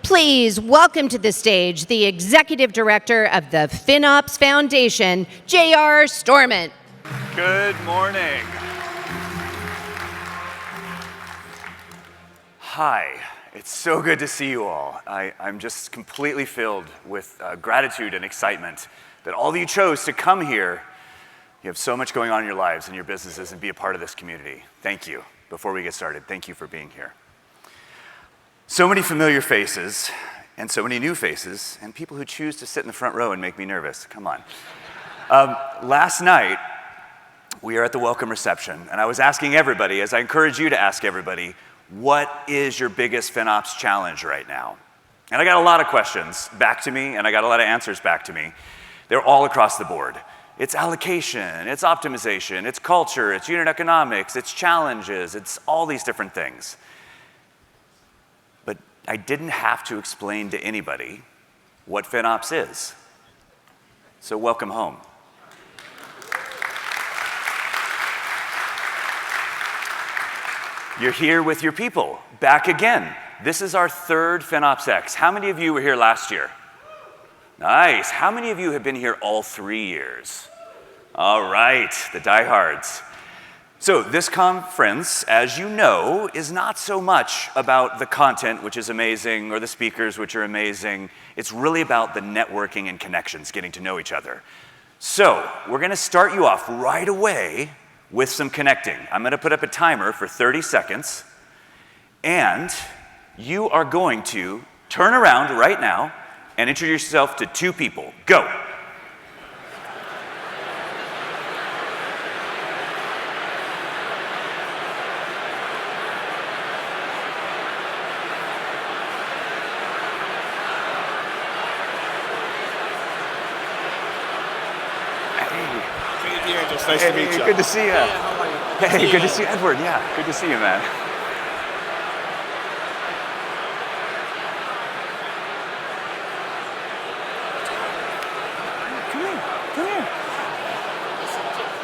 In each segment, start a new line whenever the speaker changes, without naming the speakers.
Please welcome to the stage the Executive Director of the FinOps Foundation, J.R. Storment.
Good morning. Hi, it's so good to see you all. I'm just completely filled with gratitude and excitement that all of you chose to come here. You have so much going on in your lives and your businesses and be a part of this community. Thank you. Before we get started, thank you for being here. So many familiar faces and so many new faces and people who choose to sit in the front row and make me nervous. Come on. Last night, we are at the welcome reception, and I was asking everybody, as I encourage you to ask everybody, what is your biggest FinOps challenge right now? And I got a lot of questions back to me, and I got a lot of answers back to me. They're all across the board. It's allocation, it's optimization, it's culture, it's unit economics, it's challenges, it's all these different things. But I didn't have to explain to anybody what FinOps is. So welcome home. You're here with your people, back again. This is our third FinOps X. How many of you were here last year? Nice. How many of you have been here all 3 years? All right, the diehards. So this conference, as you know, is not so much about the content, which is amazing, or the speakers, which are amazing. It's really about the networking and connections, getting to know each other. So we're going to start you off right away with some connecting. I'm going to put up a timer for 30 seconds, and you are going to turn around right now and introduce yourself to 2 people. Go.
Nice to meet you.
Good to see you.
Hey, how are you?
Hey, good to see you, Edward. Yeah, good to see you, man. Come here.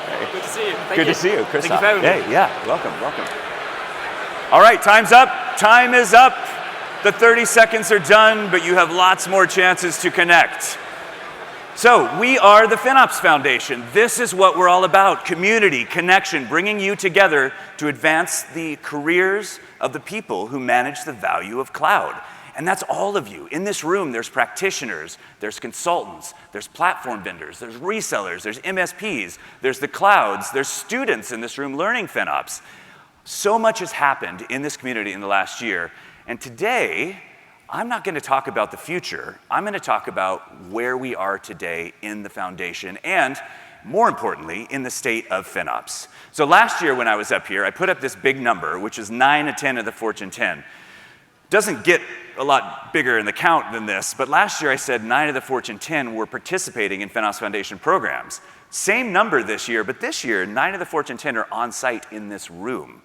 Hey.
Good to see you.
Good to see you, Chris.
Thank you for having me.
Hey, yeah, welcome. All right, time's up. Time is up. The 30 seconds are done, but you have lots more chances to connect. So we are the FinOps Foundation. This is what we're all about: community, connection, bringing you together to advance the careers of the people who manage the value of cloud. And that's all of you. In this room, there's practitioners, there's consultants, there's platform vendors, there's resellers, there's MSPs, there's the clouds, there's students in this room learning FinOps. So much has happened in this community in the last year. And today, I'm not going to talk about the future. I'm going to talk about where we are today in the foundation and, more importantly, in the state of FinOps. So last year when I was up here, I put up this big number, which is 9 of 10 of the Fortune 10. Doesn't get a lot bigger in the count than this, but last year I said 9 of the Fortune 10 were participating in FinOps Foundation programs. Same number this year, but this year 9 of the Fortune 10 are on site in this room.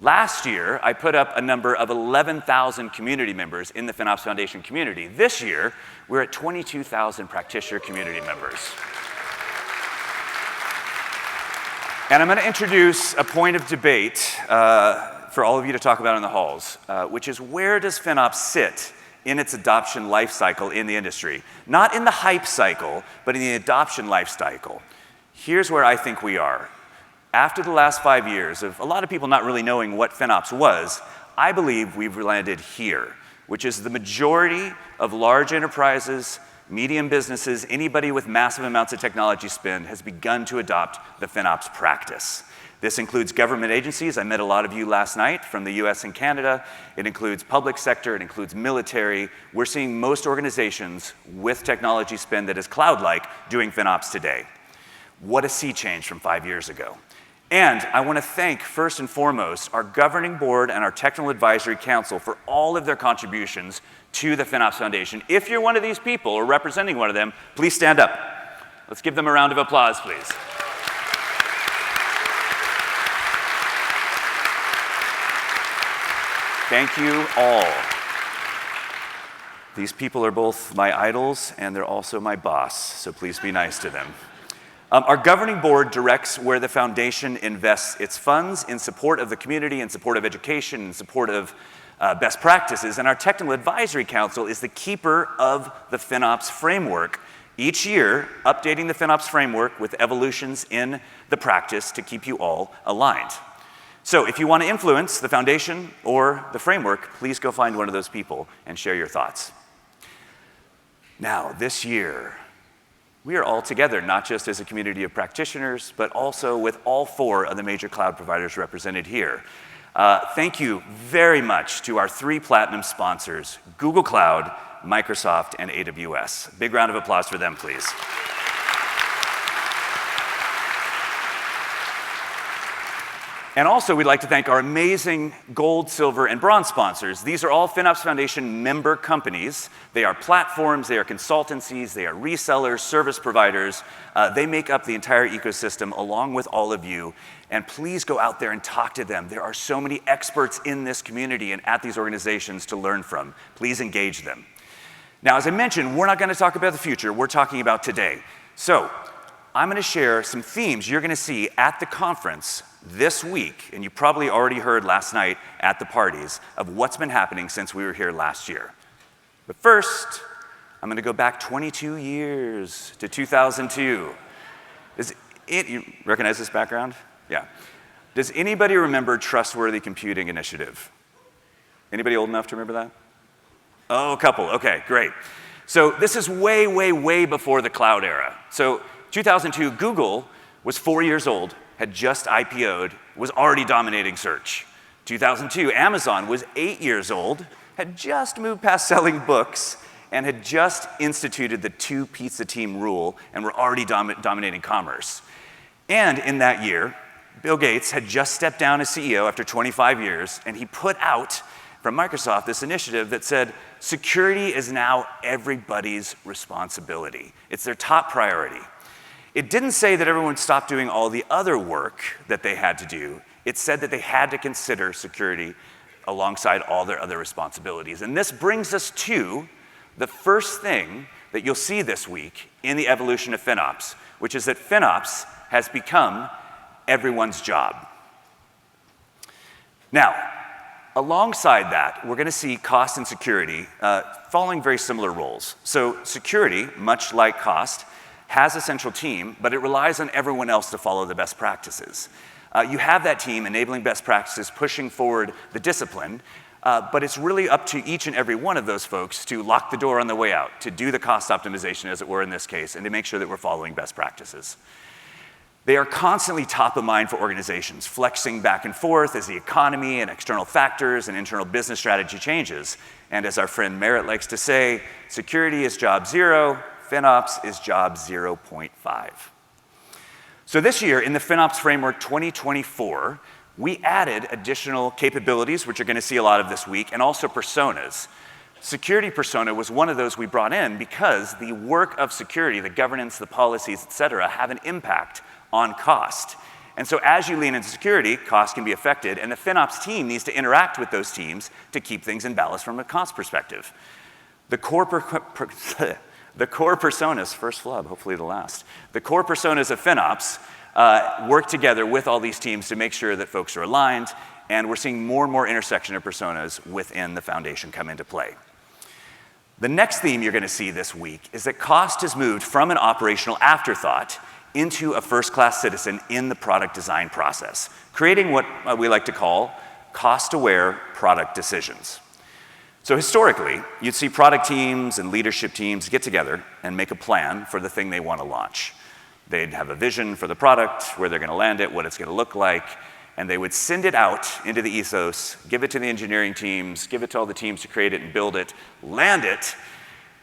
Last year, I put up a number of 11,000 community members in the FinOps Foundation community. This year, we're at 22,000 practitioner community members. And I'm going to introduce a point of debate for all of you to talk about in the halls, which is, where does FinOps sit in its adoption life cycle in the industry? Not in the hype cycle, but in the adoption life cycle. Here's where I think we are. After the last 5 years of a lot of people not really knowing what FinOps was, I believe we've landed here, which is the majority of large enterprises, medium businesses, anybody with massive amounts of technology spend has begun to adopt the FinOps practice. This includes government agencies. I met a lot of you last night from the US and Canada. It includes public sector. It includes military. We're seeing most organizations with technology spend that is cloud-like doing FinOps today. What a sea change from 5 years ago. And I want to thank, first and foremost, our governing board and our technical advisory council for all of their contributions to the FinOps Foundation. If you're one of these people or representing one of them, please stand up. Let's give them a round of applause, please. Thank you all. These people are both my idols and they're also my boss, so please be nice to them. Our governing board directs where the foundation invests its funds in support of the community, in support of education, in support of best practices, and our Technical Advisory Council is the keeper of the FinOps framework, each year updating the FinOps framework with evolutions in the practice to keep you all aligned. So if you want to influence the foundation or the framework, please go find one of those people and share your thoughts. Now, this year, we are all together, not just as a community of practitioners, but also with all 4 of the major cloud providers represented here. Thank you very much to our 3 platinum sponsors, Google Cloud, Microsoft, and AWS. Big round of applause for them, please. And also, we'd like to thank our amazing gold, silver, and bronze sponsors. These are all FinOps Foundation member companies. They are platforms, they are consultancies, they are resellers, service providers. They make up the entire ecosystem along with all of you. And please go out there and talk to them. There are so many experts in this community and at these organizations to learn from. Please engage them. Now, as I mentioned, we're not going to talk about the future. We're talking about today. So I'm going to share some themes you're going to see at the conference this week, and you probably already heard last night at the parties, of what's been happening since we were here last year. But first, I'm going to go back 22 years to 2002. You recognize this background? Yeah. Does anybody remember Trustworthy Computing Initiative? Anybody old enough to remember that? Oh, a couple. Okay, great. So this is way, way, way before the cloud era. So 2002, Google was 4 years old, had just IPO'd, was already dominating search. 2002, Amazon was 8 years old, had just moved past selling books, and had just instituted the 2-pizza team rule, and were already dominating commerce. And in that year, Bill Gates had just stepped down as CEO after 25 years, and he put out from Microsoft this initiative that said, security is now everybody's responsibility. It's their top priority. It didn't say that everyone stopped doing all the other work that they had to do. It said that they had to consider security alongside all their other responsibilities. And this brings us to the first thing that you'll see this week in the evolution of FinOps, which is that FinOps has become everyone's job. Now, alongside that, we're going to see cost and security following very similar roles. So security, much like cost, has a central team, but it relies on everyone else to follow the best practices. You have that team enabling best practices, pushing forward the discipline, but it's really up to each and every one of those folks to lock the door on the way out, to do the cost optimization, as it were in this case, and to make sure that we're following best practices. They are constantly top of mind for organizations, flexing back and forth as the economy and external factors and internal business strategy changes. And as our friend Merritt likes to say, security is job 0, FinOps is job 0.5. So this year, in the FinOps Framework 2024, we added additional capabilities, which you're going to see a lot of this week, and also personas. Security persona was one of those we brought in because the work of security, the governance, the policies, et cetera, have an impact on cost. And so as you lean into security, cost can be affected, and the FinOps team needs to interact with those teams to keep things in balance from a cost perspective. The core personas, first flub, hopefully the last. The core personas of FinOps work together with all these teams to make sure that folks are aligned, and we're seeing more and more intersection of personas within the foundation come into play. The next theme you're going to see this week is that cost has moved from an operational afterthought into a first-class citizen in the product design process, creating what we like to call cost-aware product decisions. So historically, you'd see product teams and leadership teams get together and make a plan for the thing they want to launch. They'd have a vision for the product, where they're going to land it, what it's going to look like, and they would send it out into the ethos, give it to the engineering teams, give it to all the teams to create it and build it, land it.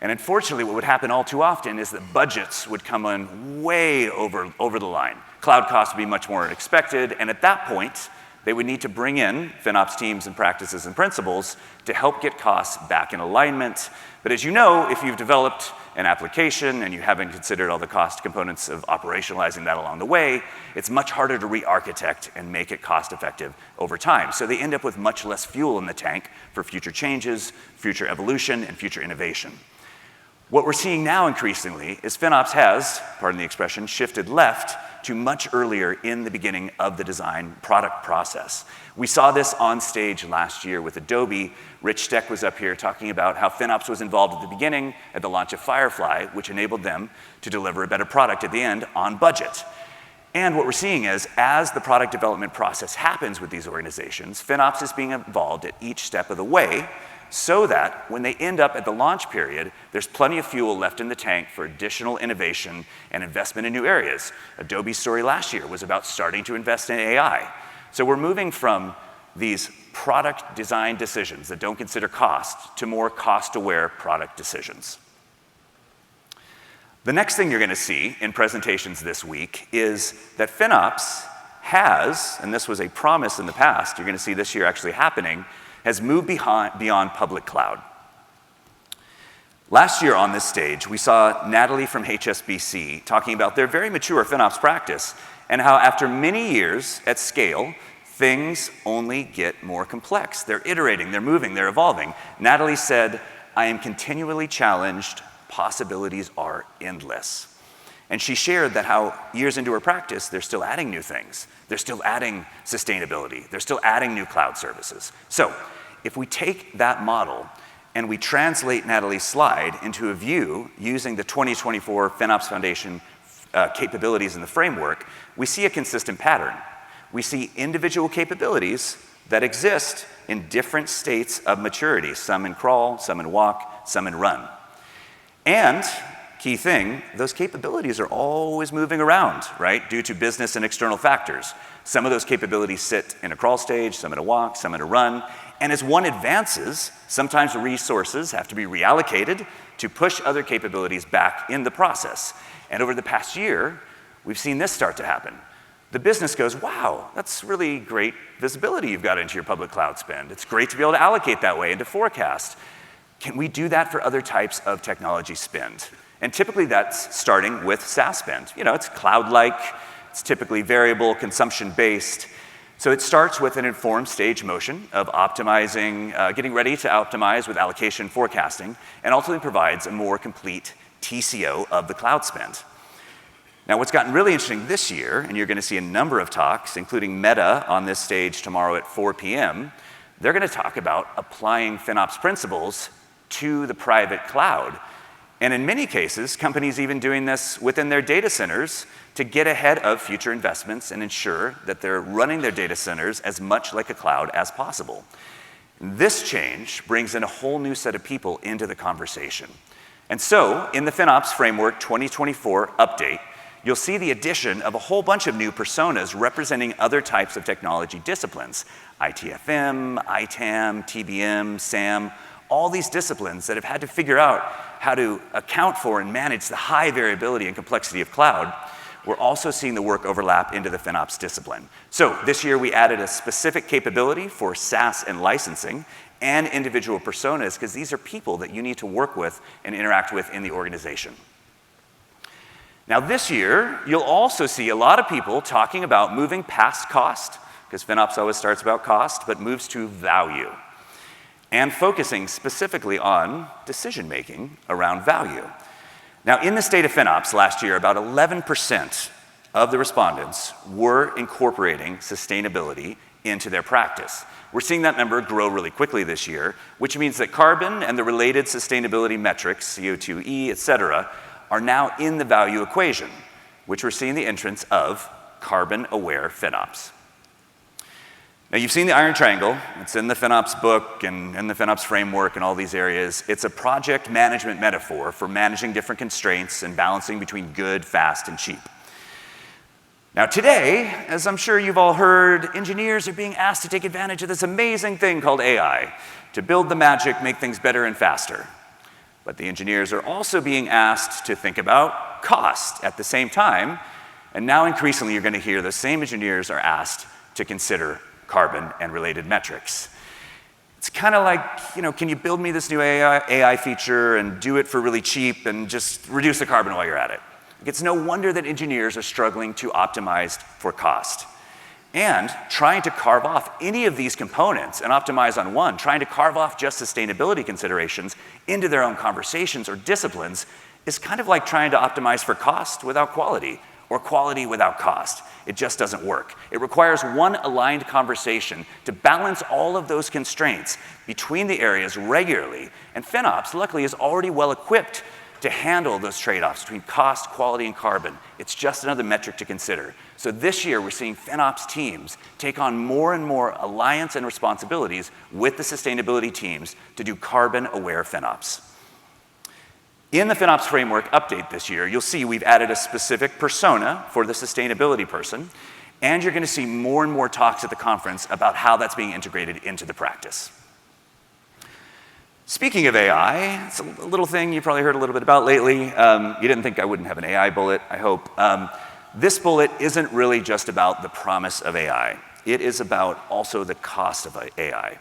And unfortunately, what would happen all too often is that budgets would come in way over the line. Cloud costs would be much more than expected, and at that point, they would need to bring in FinOps teams and practices and principles to help get costs back in alignment. But as you know, if you've developed an application and you haven't considered all the cost components of operationalizing that along the way, it's much harder to re-architect and make it cost-effective over time. So they end up with much less fuel in the tank for future changes, future evolution, and future innovation. What we're seeing now increasingly is FinOps has, pardon the expression, shifted left to much earlier in the beginning of the design product process. We saw this on stage last year with Adobe. Rich Steck was up here talking about how FinOps was involved at the beginning at the launch of Firefly, which enabled them to deliver a better product at the end on budget. And what we're seeing is, as the product development process happens with these organizations, FinOps is being involved at each step of the way, so that when they end up at the launch period, there's plenty of fuel left in the tank for additional innovation and investment in new areas. Adobe's story last year was about starting to invest in AI. So we're moving from these product design decisions that don't consider cost to more cost-aware product decisions. The next thing you're going to see in presentations this week is that FinOps has, and this was a promise in the past, you're going to see this year actually happening, has moved beyond public cloud. Last year on this stage, we saw Natalie from HSBC talking about their very mature FinOps practice and how after many years at scale, things only get more complex. They're iterating, they're moving, they're evolving. Natalie said, "I am continually challenged. Possibilities are endless." And she shared that how years into her practice, they're still adding new things. They're still adding sustainability. They're still adding new cloud services. So if we take that model and we translate Natalie's slide into a view using the 2024 FinOps Foundation capabilities in the framework, we see a consistent pattern. We see individual capabilities that exist in different states of maturity, some in crawl, some in walk, some in run. And key thing, those capabilities are always moving around, right, due to business and external factors. Some of those capabilities sit in a crawl stage, some in a walk, some in a run. And as one advances, sometimes resources have to be reallocated to push other capabilities back in the process. And over the past year, we've seen this start to happen. The business goes, wow, that's really great visibility you've got into your public cloud spend. It's great to be able to allocate that way and to forecast. Can we do that for other types of technology spend? And typically that's starting with SaaS spend. You know, it's cloud-like, it's typically variable, consumption-based. So it starts with an informed stage motion of optimizing, getting ready to optimize with allocation forecasting, and ultimately provides a more complete TCO of the cloud spend. Now, what's gotten really interesting this year, and you're going to see a number of talks, including Meta on this stage tomorrow at 4 p.m., they're going to talk about applying FinOps principles to the private cloud. And in many cases, companies even doing this within their data centers to get ahead of future investments and ensure that they're running their data centers as much like a cloud as possible. This change brings in a whole new set of people into the conversation. And so, in the FinOps Framework 2024 update, you'll see the addition of a whole bunch of new personas representing other types of technology disciplines. ITFM, ITAM, TBM, SAM, all these disciplines that have had to figure out how to account for and manage the high variability and complexity of cloud. We're also seeing the work overlap into the FinOps discipline. So this year we added a specific capability for SaaS and licensing and individual personas, because these are people that you need to work with and interact with in the organization. Now this year, you'll also see a lot of people talking about moving past cost, because FinOps always starts about cost, but moves to value, and focusing specifically on decision-making around value. Now, in the state of FinOps last year, about 11% of the respondents were incorporating sustainability into their practice. We're seeing that number grow really quickly this year, which means that carbon and the related sustainability metrics, CO2e, et cetera, are now in the value equation, which we're seeing the entrance of carbon-aware FinOps. Now, you've seen the iron triangle. It's in the FinOps book and in the FinOps framework and all these areas. It's a project management metaphor for managing different constraints and balancing between good, fast, and cheap. Now, today, as I'm sure you've all heard, engineers are being asked to take advantage of this amazing thing called AI to build the magic, make things better and faster. But the engineers are also being asked to think about cost at the same time. And now increasingly, you're going to hear the same engineers are asked to consider carbon and related metrics. It's kind of like, you know, can you build me this new AI feature and do it for really cheap and just reduce the carbon while you're at it? It's no wonder that engineers are struggling to optimize for cost. And trying to carve off any of these components and optimize on one, trying to carve off just sustainability considerations into their own conversations or disciplines is kind of like trying to optimize for cost without quality or quality without cost. It just doesn't work. It requires one aligned conversation to balance all of those constraints between the areas regularly. And FinOps, luckily, is already well equipped to handle those trade-offs between cost, quality, and carbon. It's just another metric to consider. So this year, we're seeing FinOps teams take on more and more alliance and responsibilities with the sustainability teams to do carbon-aware FinOps. In the FinOps framework update this year, you'll see we've added a specific persona for the sustainability person, and you're going to see more and more talks at the conference about how that's being integrated into the practice. Speaking of AI, it's a little thing you probably heard a little bit about lately. You didn't think I wouldn't have an AI bullet, I hope. This bullet isn't really just about the promise of AI. It is about also the cost of AI.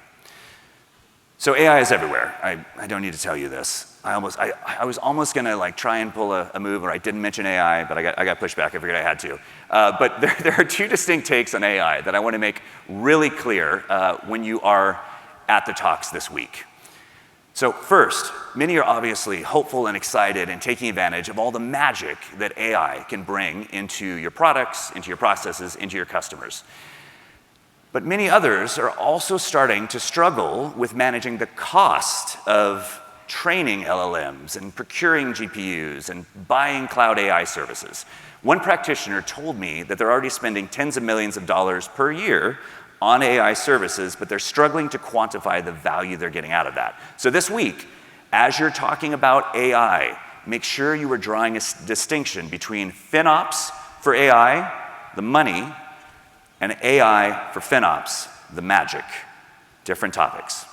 So AI is everywhere. I don't need to tell you this. I was almost going to try and pull a move where I didn't mention AI, but I got pushed back. I figured I had to. But there are two distinct takes on AI that I want to make really clear when you are at the talks this week. So first, many are obviously hopeful and excited and taking advantage of all the magic that AI can bring into your products, into your processes, into your customers. But many others are also starting to struggle with managing the cost of training LLMs and procuring GPUs and buying cloud AI services. One practitioner told me that they're already spending tens of millions of dollars per year on AI services, but they're struggling to quantify the value they're getting out of that. So this week, as you're talking about AI, make sure you are drawing a distinction between FinOps for AI, the money, and AI for FinOps, the magic. Different topics.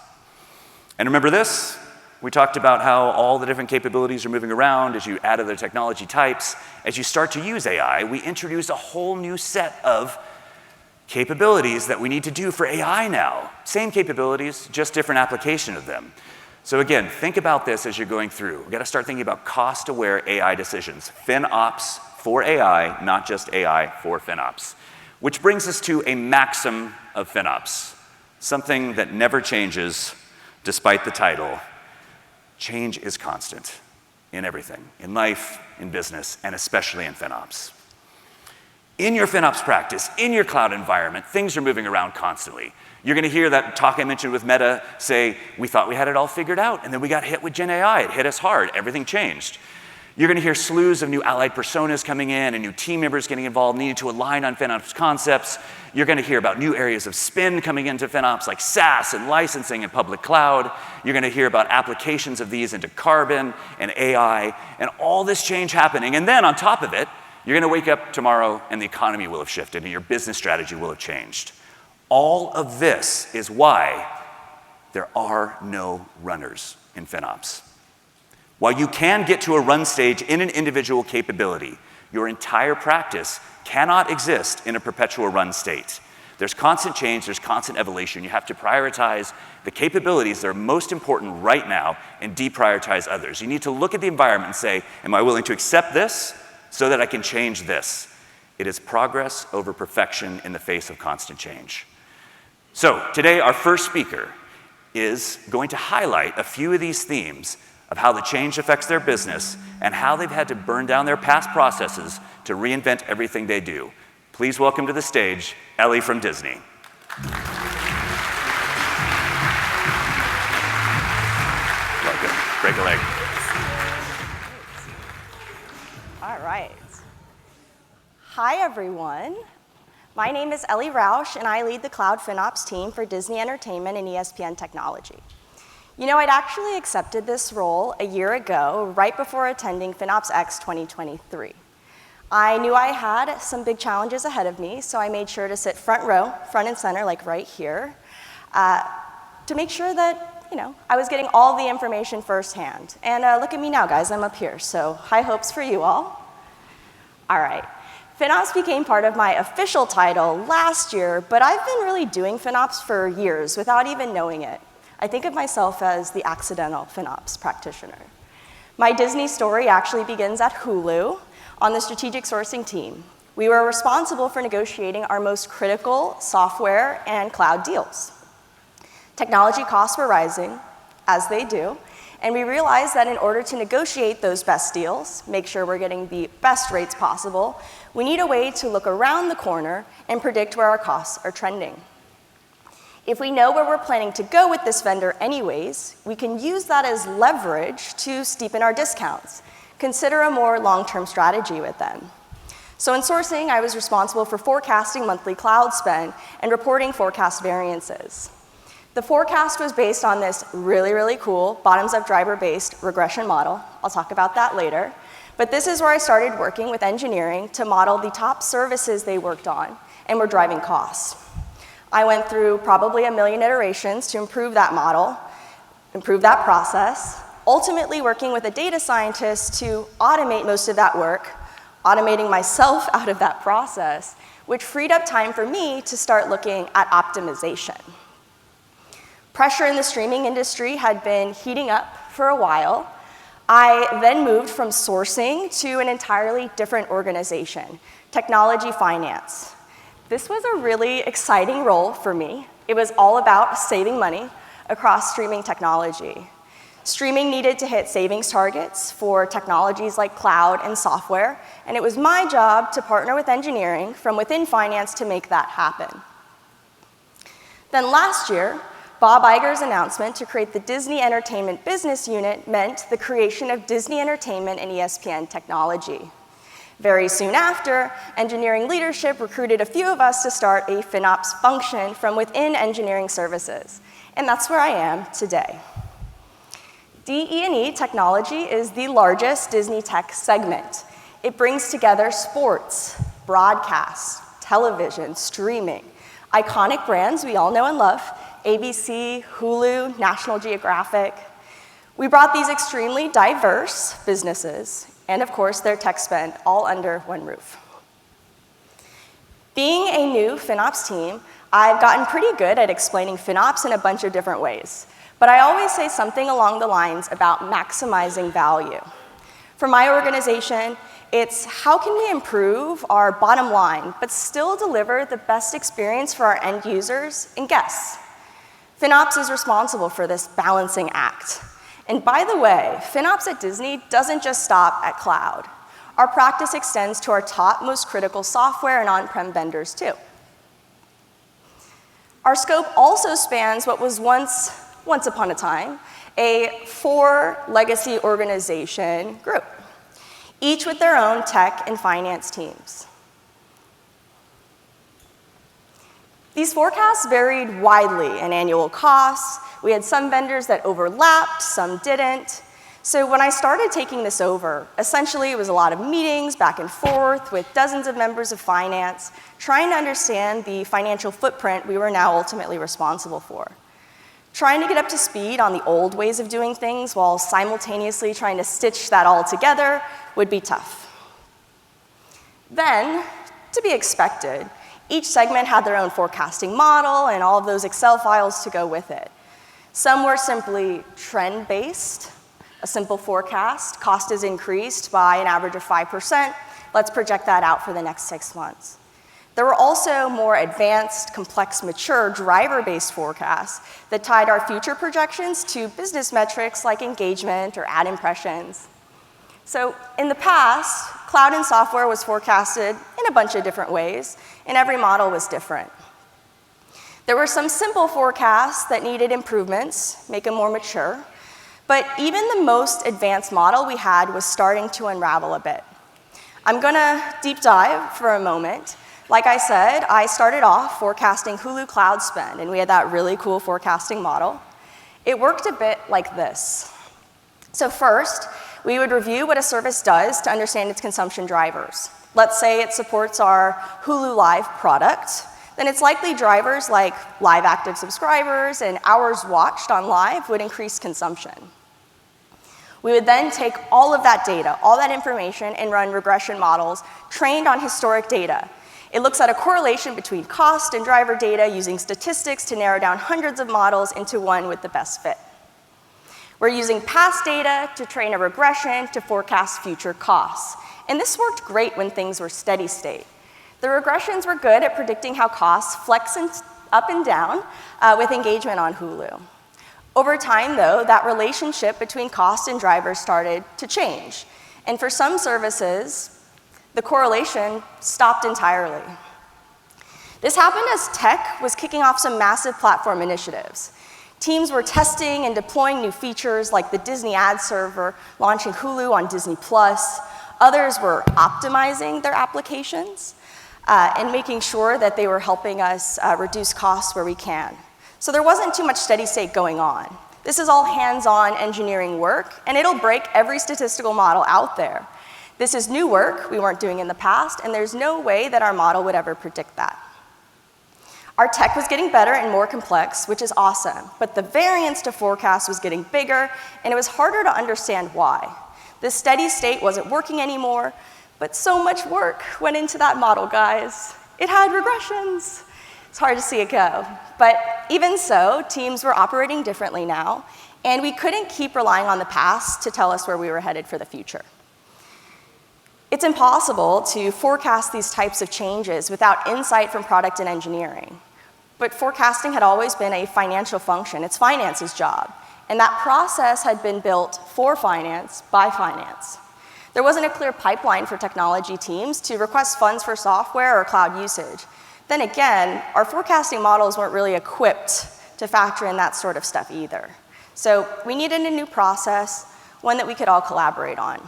And remember this? We talked about how all the different capabilities are moving around as you add other technology types. As you start to use AI, we introduce a whole new set of capabilities that we need to do for AI now. Same capabilities, just different application of them. So again, think about this as you're going through. We've got to start thinking about cost-aware AI decisions. FinOps for AI, not just AI for FinOps. Which brings us to a maxim of FinOps, something that never changes despite the title. Change is constant in everything, in life, in business, and especially in FinOps. In your FinOps practice, in your cloud environment, things are moving around constantly. You're going to hear that talk I mentioned with Meta say, we thought we had it all figured out, and then we got hit with Gen AI. It hit us hard. Everything changed. You're going to hear slews of new allied personas coming in and new team members getting involved, needing to align on FinOps concepts. You're going to hear about new areas of spin coming into FinOps like SaaS and licensing and public cloud. You're going to hear about applications of these into carbon and AI and all this change happening. And then on top of it, you're going to wake up tomorrow and the economy will have shifted and your business strategy will have changed. All of this is why there are no runners in FinOps. While you can get to a run stage in an individual capability, your entire practice cannot exist in a perpetual run state. There's constant change, there's constant evolution. You have to prioritize the capabilities that are most important right now and deprioritize others. You need to look at the environment and say, am I willing to accept this so that I can change this? It is progress over perfection in the face of constant change. So today, our first speaker is going to highlight a few of these themes of how the change affects their business and how they've had to burn down their past processes to reinvent everything they do. Please welcome to the stage, Elly from Disney. Welcome. Break a leg.
All right. Hi, everyone. My name is Elly Rauch, and I lead the Cloud FinOps team for Disney Entertainment and ESPN Technology. You know, I'd actually accepted this role a year ago, right before attending FinOps X 2023. I knew I had some big challenges ahead of me, so I made sure to sit front row, front and center, like right here, to make sure that, I was getting all the information firsthand. And look at me now, guys, I'm up here, so high hopes for you all. All right. FinOps became part of my official title last year, but I've been really doing FinOps for years without even knowing it. I think of myself as the accidental FinOps practitioner. My Disney story actually begins at Hulu on the strategic sourcing team. We were responsible for negotiating our most critical software and cloud deals. Technology costs were rising, as they do, and we realized that in order to negotiate those best deals, make sure we're getting the best rates possible, we need a way to look around the corner and predict where our costs are trending. If we know where we're planning to go with this vendor anyways, we can use that as leverage to steepen our discounts. Consider a more long-term strategy with them. So in sourcing, I was responsible for forecasting monthly cloud spend and reporting forecast variances. The forecast was based on this really, really cool bottoms-up driver-based regression model. I'll talk about that later. But this is where I started working with engineering to model the top services they worked on and were driving costs. I went through probably 1 million iterations to improve that model, improve that process, ultimately working with a data scientist to automate most of that work, automating myself out of that process, which freed up time for me to start looking at optimization. Pressure in the streaming industry had been heating up for a while. I then moved from sourcing to an entirely different organization, technology finance. This was a really exciting role for me. It was all about saving money across streaming technology. Streaming needed to hit savings targets for technologies like cloud and software, and it was my job to partner with engineering from within finance to make that happen. Then last year, Bob Iger's announcement to create the Disney Entertainment business unit meant the creation of Disney Entertainment and ESPN technology. Very soon after, engineering leadership recruited a few of us to start a FinOps function from within engineering services, and that's where I am today. DE&E Technology is the largest Disney tech segment. It brings together sports, broadcast, television, streaming, iconic brands we all know and love, ABC, Hulu, National Geographic. We brought these extremely diverse businesses and, of course, their tech spend all under one roof. Being a new FinOps team, I've gotten pretty good at explaining FinOps in a bunch of different ways. But I always say something along the lines about maximizing value. For my organization, it's how can we improve our bottom line, but still deliver the best experience for our end users and guests. FinOps is responsible for this balancing act. And by the way, FinOps at Disney doesn't just stop at cloud. Our practice extends to our top most critical software and on-prem vendors too. Our scope also spans what was once upon a time, a 4 legacy organization group, each with their own tech and finance teams. These forecasts varied widely in annual costs. We had some vendors that overlapped, some didn't. So when I started taking this over, essentially it was a lot of meetings back and forth with dozens of members of finance, trying to understand the financial footprint we were now ultimately responsible for. Trying to get up to speed on the old ways of doing things while simultaneously trying to stitch that all together would be tough. Then, to be expected, each segment had their own forecasting model and all of those Excel files to go with it. Some were simply trend-based, a simple forecast, cost is increased by an average of 5%, let's project that out for the next 6 months. There were also more advanced, complex, mature driver-based forecasts that tied our future projections to business metrics like engagement or ad impressions. So in the past, cloud and software was forecasted in a bunch of different ways, and every model was different. There were some simple forecasts that needed improvements, make them more mature, but even the most advanced model we had was starting to unravel a bit. I'm gonna deep dive for a moment. Like I said, I started off forecasting Hulu cloud spend, and we had that really cool forecasting model. It worked a bit like this. So first, we would review what a service does to understand its consumption drivers. Let's say it supports our Hulu Live product, then it's likely drivers like live active subscribers and hours watched on live would increase consumption. We would then take all of that data, all that information, and run regression models trained on historic data. It looks at a correlation between cost and driver data using statistics to narrow down hundreds of models into one with the best fit. We're using past data to train a regression to forecast future costs. And this worked great when things were steady state. The regressions were good at predicting how costs flex up and down with engagement on Hulu. Over time, though, that relationship between cost and drivers started to change. And for some services, the correlation stopped entirely. This happened as tech was kicking off some massive platform initiatives. Teams were testing and deploying new features like the Disney ad server, launching Hulu on Disney+. Others were optimizing their applications and making sure that they were helping us reduce costs where we can. So there wasn't too much steady state going on. This is all hands-on engineering work, and it'll break every statistical model out there. This is new work we weren't doing in the past, and there's no way that our model would ever predict that. Our tech was getting better and more complex, which is awesome, but the variance to forecast was getting bigger, and it was harder to understand why. The steady state wasn't working anymore, but so much work went into that model, guys. It had regressions. It's hard to see it go. But even so, teams were operating differently now, and we couldn't keep relying on the past to tell us where we were headed for the future. It's impossible to forecast these types of changes without insight from product and engineering. But forecasting had always been a financial function. It's finance's job. And that process had been built for finance by finance. There wasn't a clear pipeline for technology teams to request funds for software or cloud usage. Then again, our forecasting models weren't really equipped to factor in that sort of stuff either. So we needed a new process, one that we could all collaborate on.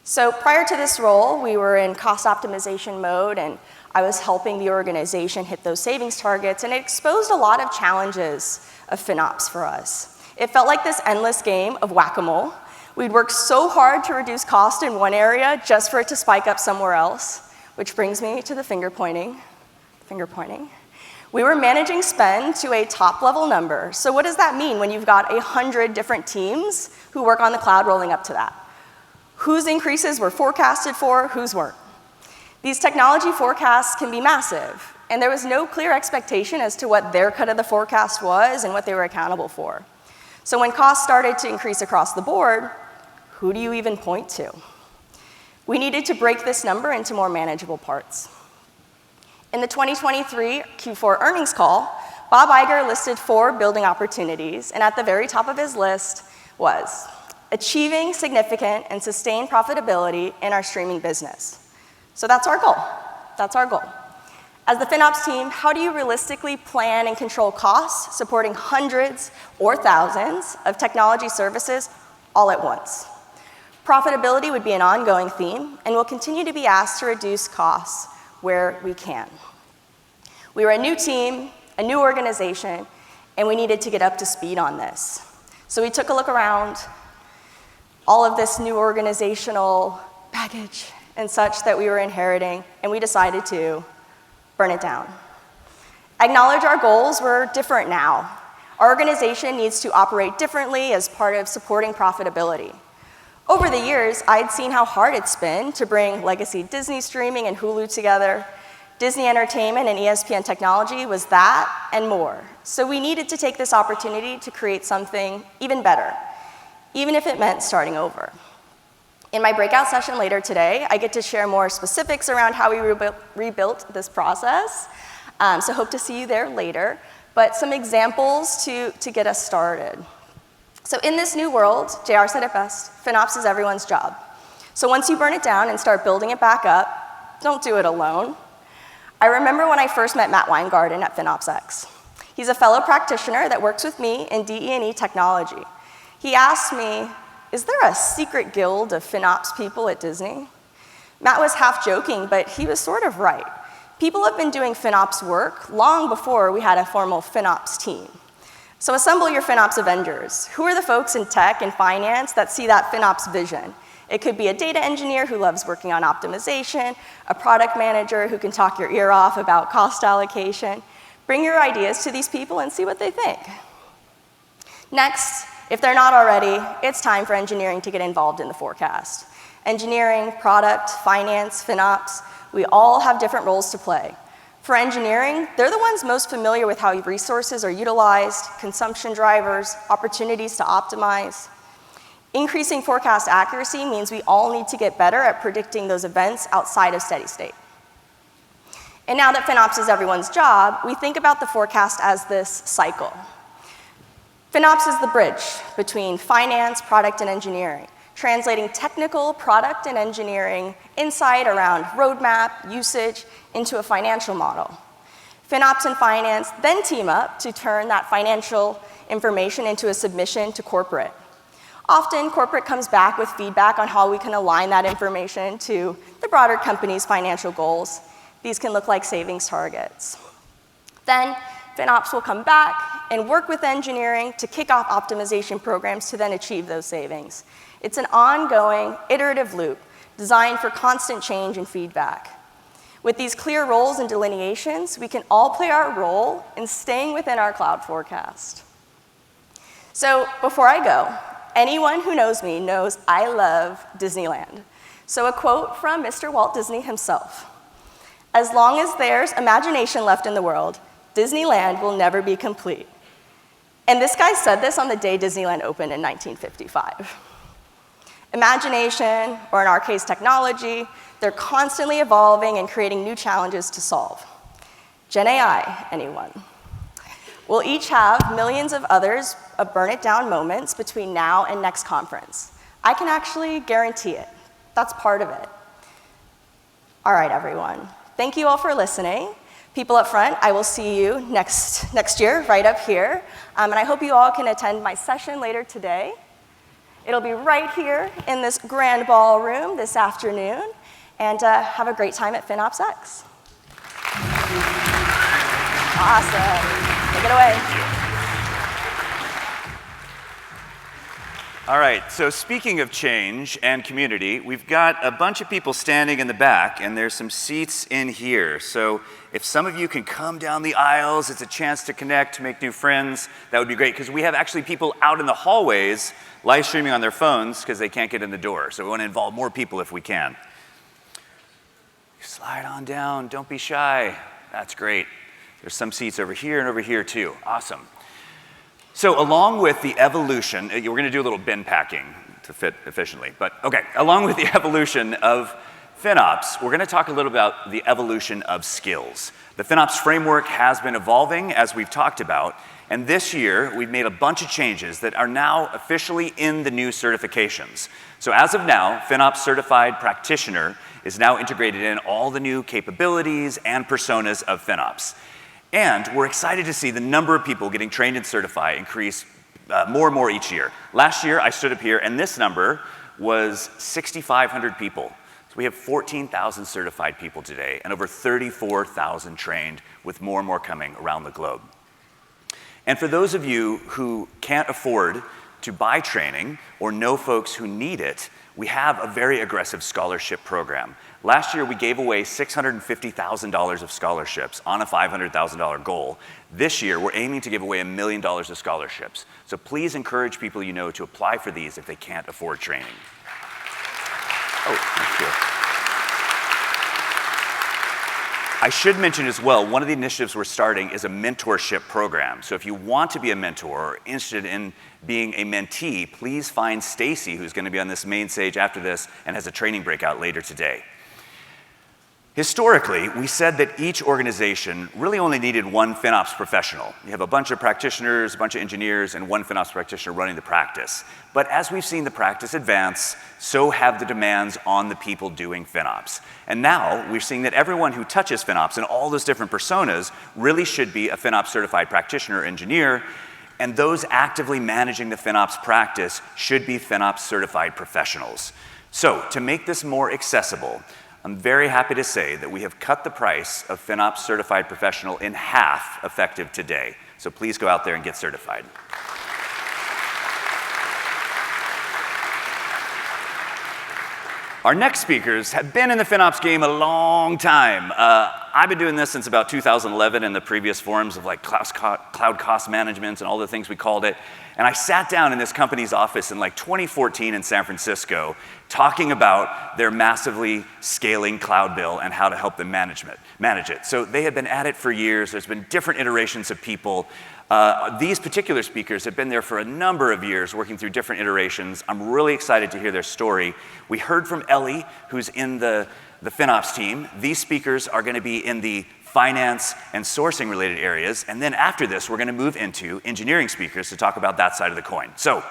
So prior to this role, we were in cost optimization mode, and I was helping the organization hit those savings targets, and it exposed a lot of challenges of FinOps for us. It felt like this endless game of whack-a-mole. We'd work so hard to reduce cost in one area just for it to spike up somewhere else, which brings me to the finger pointing. We were managing spend to a top-level number. So what does that mean when you've got 100 different teams who work on the cloud rolling up to that? Whose increases were forecasted for, whose weren't? These technology forecasts can be massive, and there was no clear expectation as to what their cut of the forecast was and what they were accountable for. So when costs started to increase across the board, who do you even point to? We needed to break this number into more manageable parts. In the 2023 Q4 earnings call, Bob Iger listed 4 building opportunities, and at the very top of his list was achieving significant and sustained profitability in our streaming business. So that's our goal. That's our goal. As the FinOps team, how do you realistically plan and control costs supporting hundreds or thousands of technology services all at once? Profitability would be an ongoing theme, and we'll continue to be asked to reduce costs where we can. We were a new team, a new organization, and we needed to get up to speed on this. So we took a look around, all of this new organizational baggage and such that we were inheriting, and we decided to burn it down. Acknowledge our goals were different now. Our organization needs to operate differently as part of supporting profitability. Over the years, I'd seen how hard it's been to bring legacy Disney streaming and Hulu together. Disney Entertainment and ESPN technology was that and more. So we needed to take this opportunity to create something even better, even if it meant starting over. In my breakout session later today, I get to share more specifics around how we rebuilt this process. So hope to see you there later. But some examples to get us started. So in this new world, JR said it best, FinOps is everyone's job. So once you burn it down and start building it back up, don't do it alone. I remember when I first met Matt Weingarten at FinOps X. He's a fellow practitioner that works with me in DE&E technology. He asked me, is there a secret guild of FinOps people at Disney? Matt was half joking, but he was sort of right. People have been doing FinOps work long before we had a formal FinOps team. So assemble your FinOps Avengers. Who are the folks in tech and finance that see that FinOps vision? It could be a data engineer who loves working on optimization, a product manager who can talk your ear off about cost allocation. Bring your ideas to these people and see what they think. Next, if they're not already, it's time for engineering to get involved in the forecast. Engineering, product, finance, FinOps, we all have different roles to play. For engineering, they're the ones most familiar with how resources are utilized, consumption drivers, opportunities to optimize. Increasing forecast accuracy means we all need to get better at predicting those events outside of steady state. And now that FinOps is everyone's job, we think about the forecast as this cycle. FinOps is the bridge between finance, product, and engineering, translating technical product and engineering insight around roadmap, usage, into a financial model. FinOps and finance then team up to turn that financial information into a submission to corporate. Often, corporate comes back with feedback on how we can align that information to the broader company's financial goals. These can look like savings targets. Then, FinOps will come back and work with engineering to kick off optimization programs to then achieve those savings. It's an ongoing, iterative loop designed for constant change and feedback. With these clear roles and delineations, we can all play our role in staying within our cloud forecast. So before I go, anyone who knows me knows I love Disneyland. So a quote from Mr. Walt Disney himself: "As long as there's imagination left in the world, Disneyland will never be complete." And this guy said this on the day Disneyland opened in 1955. Imagination, or in our case, technology, they're constantly evolving and creating new challenges to solve. Gen AI, anyone? We'll each have millions of others of burn-it-down moments between now and next conference. I can actually guarantee it. That's part of it. All right, everyone. Thank you all for listening. People up front, I will see you next year, right up here. And I hope you all can attend my session later today. It'll be right here in this grand ballroom this afternoon. And have a great time at FinOps X. Awesome. Take it away.
All right, so speaking of change and community, we've got a bunch of people standing in the back, and there's some seats in here. So if some of you can come down the aisles, it's a chance to connect, to make new friends. That would be great, because we have actually people out in the hallways live streaming on their phones because they can't get in the door. So we want to involve more people if we can. Slide on down, don't be shy. That's great. There's some seats over here and over here too. Awesome. So along with the evolution, we're going to do a little bin packing to fit efficiently, but okay. Along with the evolution of FinOps, we're going to talk a little about the evolution of skills. The FinOps framework has been evolving, as we've talked about, and this year we've made a bunch of changes that are now officially in the new certifications. So as of now, FinOps Certified Practitioner is now integrated in all the new capabilities and personas of FinOps. And we're excited to see the number of people getting trained and certified increase more and more each year. Last year, I stood up here, and this number was 6,500 people. So we have 14,000 certified people today, and over 34,000 trained, with more and more coming around the globe. And for those of you who can't afford to buy training or know folks who need it, we have a very aggressive scholarship program. Last year, we gave away $650,000 of scholarships on a $500,000 goal. This year, we're aiming to give away $1 million of scholarships. So please encourage people you know to apply for these if they can't afford training. Oh, thank you. I should mention as well, one of the initiatives we're starting is a mentorship program. So if you want to be a mentor or interested in being a mentee, please find Stacy, who's going to be on this main stage after this and has a training breakout later today. Historically, we said that each organization really only needed one FinOps professional. You have a bunch of practitioners, a bunch of engineers, and one FinOps practitioner running the practice. But as we've seen the practice advance, so have the demands on the people doing FinOps. And now we're seeing that everyone who touches FinOps and all those different personas really should be a FinOps certified practitioner or engineer, and those actively managing the FinOps practice should be FinOps certified professionals. So to make this more accessible, I'm very happy to say that we have cut the price of FinOps Certified Professional in half effective today. So please go out there and get certified. Our next speakers have been in the FinOps game a long time. I've been doing this since about 2011 in the previous forms of like cloud cost management and all the things we called it. And I sat down in this company's office in like 2014 in San Francisco talking about their massively scaling cloud bill and how to help them manage it. So they had been at it for years. There's been different iterations of people. These particular speakers have been there for a number of years, working through different iterations. I'm really excited to hear their story. We heard from Elly, who's in the FinOps team. These speakers are going to be in the finance and sourcing related areas. And then after this, we're going to move into engineering speakers to talk about that side of the coin. So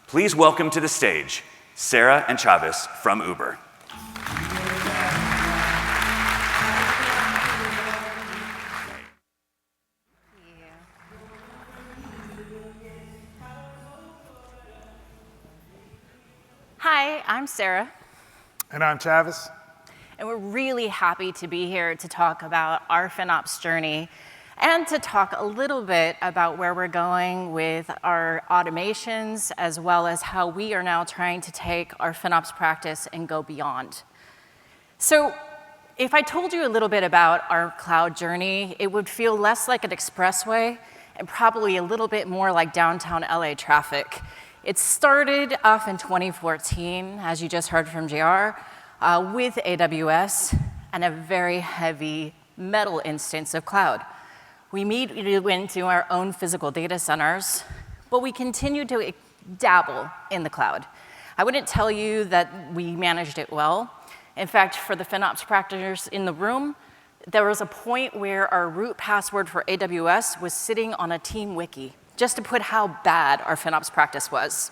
please welcome to the stage Sarah and Chavis from Uber.
Hi, I'm Sarah.
And I'm Chavis.
And we're really happy to be here to talk about our FinOps journey and to talk a little bit about where we're going with our automations, as well as how we are now trying to take our FinOps practice and go beyond. So if I told you a little bit about our cloud journey, it would feel less like an expressway and probably a little bit more like downtown LA traffic. It started off in 2014, as you just heard from JR, with AWS and a very heavy metal instance of cloud. We immediately went to our own physical data centers, but we continued to dabble in the cloud. I wouldn't tell you that we managed it well. In fact, for the FinOps practitioners in the room, there was a point where our root password for AWS was sitting on a team wiki, just to put how bad our FinOps practice was.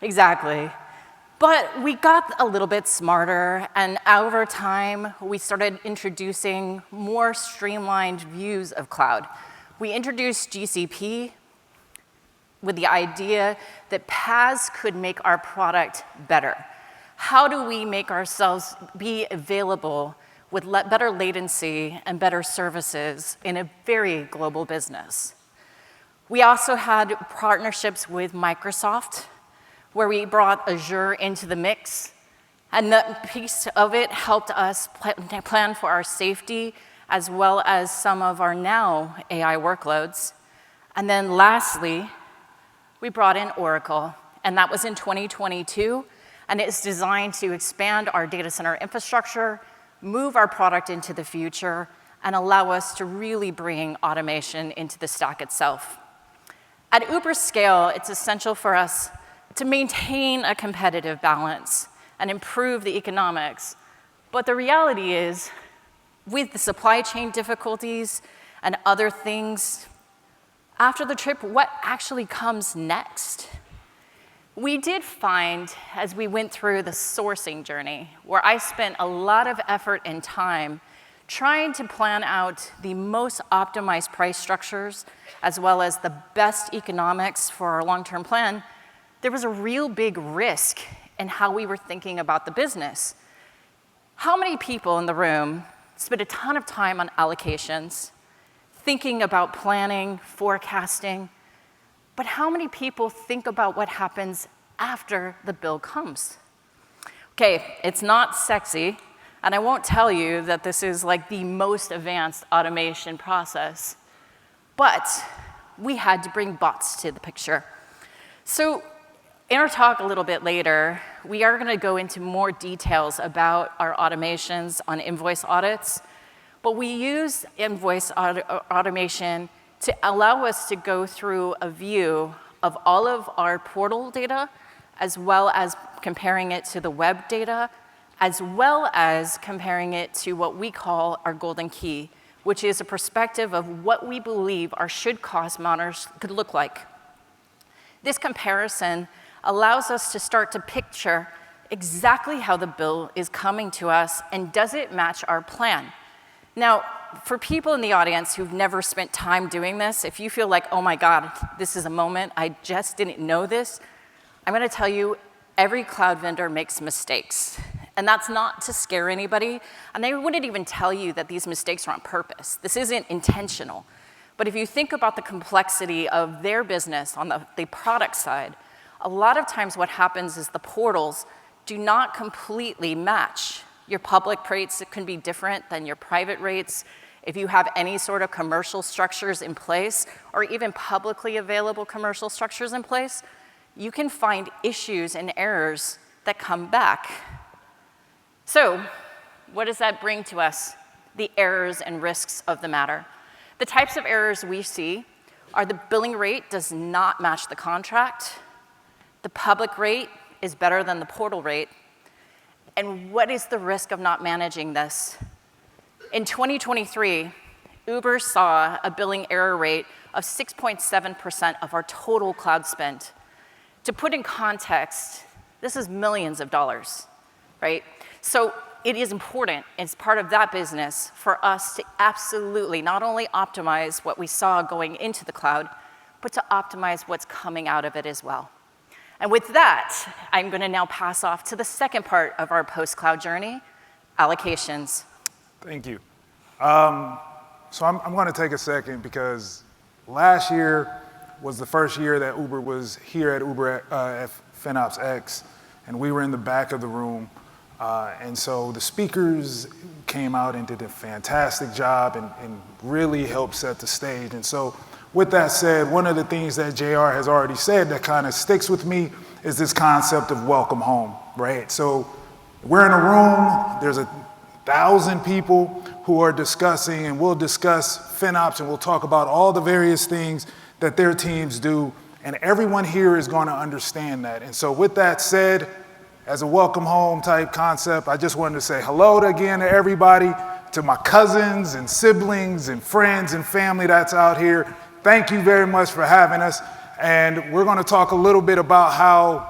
Exactly. But we got a little bit smarter, and over time, we started introducing more streamlined views of cloud. We introduced GCP with the idea that PaaS could make our product better. How do we make ourselves be available with better latency and better services in a very global business? We also had partnerships with Microsoft, where we brought Azure into the mix, and that piece of it helped us plan for our safety, as well as some of our now AI workloads. And then lastly, we brought in Oracle, and that was in 2022, and it's designed to expand our data center infrastructure, move our product into the future, and allow us to really bring automation into the stack itself. At Uber's scale, it's essential for us to maintain a competitive balance and improve the economics. But the reality is, with the supply chain difficulties and other things, after the trip, what actually comes next? We did find, as we went through the sourcing journey, where I spent a lot of effort and time trying to plan out the most optimized price structures, as well as the best economics for our long-term plan, there was a real big risk in how we were thinking about the business. How many people in the room spend a ton of time on allocations, thinking about planning, forecasting, but how many people think about what happens after the bill comes? Okay, it's not sexy, and I won't tell you that this is like the most advanced automation process, but we had to bring bots to the picture. So in our talk a little bit later, we are going to go into more details about our automations on invoice audits, but we use invoice automation to allow us to go through a view of all of our portal data, as well as comparing it to the web data, as well as comparing it to what we call our golden key, which is a perspective of what we believe our should-cost models could look like. This comparison allows us to start to picture exactly how the bill is coming to us, and does it match our plan? Now, for people in the audience who've never spent time doing this, if you feel like, oh my God, this is a moment, I just didn't know this, I'm going to tell you, every cloud vendor makes mistakes. And that's not to scare anybody, and they wouldn't even tell you that these mistakes are on purpose. This isn't intentional. But if you think about the complexity of their business on the product side, a lot of times what happens is the portals do not completely match. Your public rates can be different than your private rates. If you have any sort of commercial structures in place, or even publicly available commercial structures in place, you can find issues and errors that come back. So, what does that bring to us? The errors and risks of the matter. The types of errors we see, The billing rate does not match the contract. The public rate is better than the portal rate. And what is the risk of not managing this? In 2023, Uber saw a billing error rate of 6.7% of our total cloud spend. To put in context, this is millions of dollars, right? So it is important, it's part of that business, for us to absolutely not only optimize what we saw going into the cloud, but to optimize what's coming out of it as well. And with that, I'm going to now pass off to the second part of our post-cloud journey, allocations.
Thank you. So I'm going to take a second because last year was the first year that Uber was here at FinOps X, and we were in the back of the room. And so the speakers came out and did a fantastic job and really helped set the stage. And so with that said, one of the things that JR has already said that kind of sticks with me is this concept of welcome home, right? So we're in a room, there's 1,000 people who are discussing, and we'll discuss FinOps and we'll talk about all the various things that their teams do, and everyone here is going to understand that. And so with that said, as a welcome home type concept, I just wanted to say hello again to everybody, to my cousins and siblings and friends and family that's out here. Thank you very much for having us. And we're going to talk a little bit about how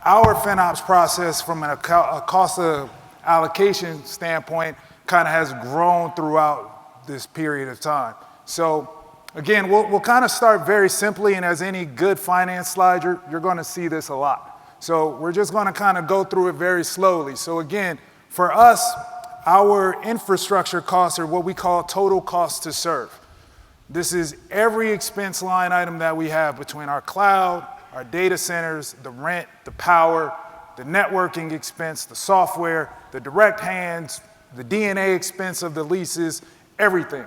our FinOps process from a cost of allocation standpoint kind of has grown throughout this period of time. So again, we'll kind of start very simply, and as any good finance slide, you're going to see this a lot. So we're just going to kind of go through it very slowly. So again, for us, our infrastructure costs are what we call total cost to serve. This is every expense line item that we have between our cloud, our data centers, the rent, the power, the networking expense, the software, the direct hands, the DNA expense of the leases, everything.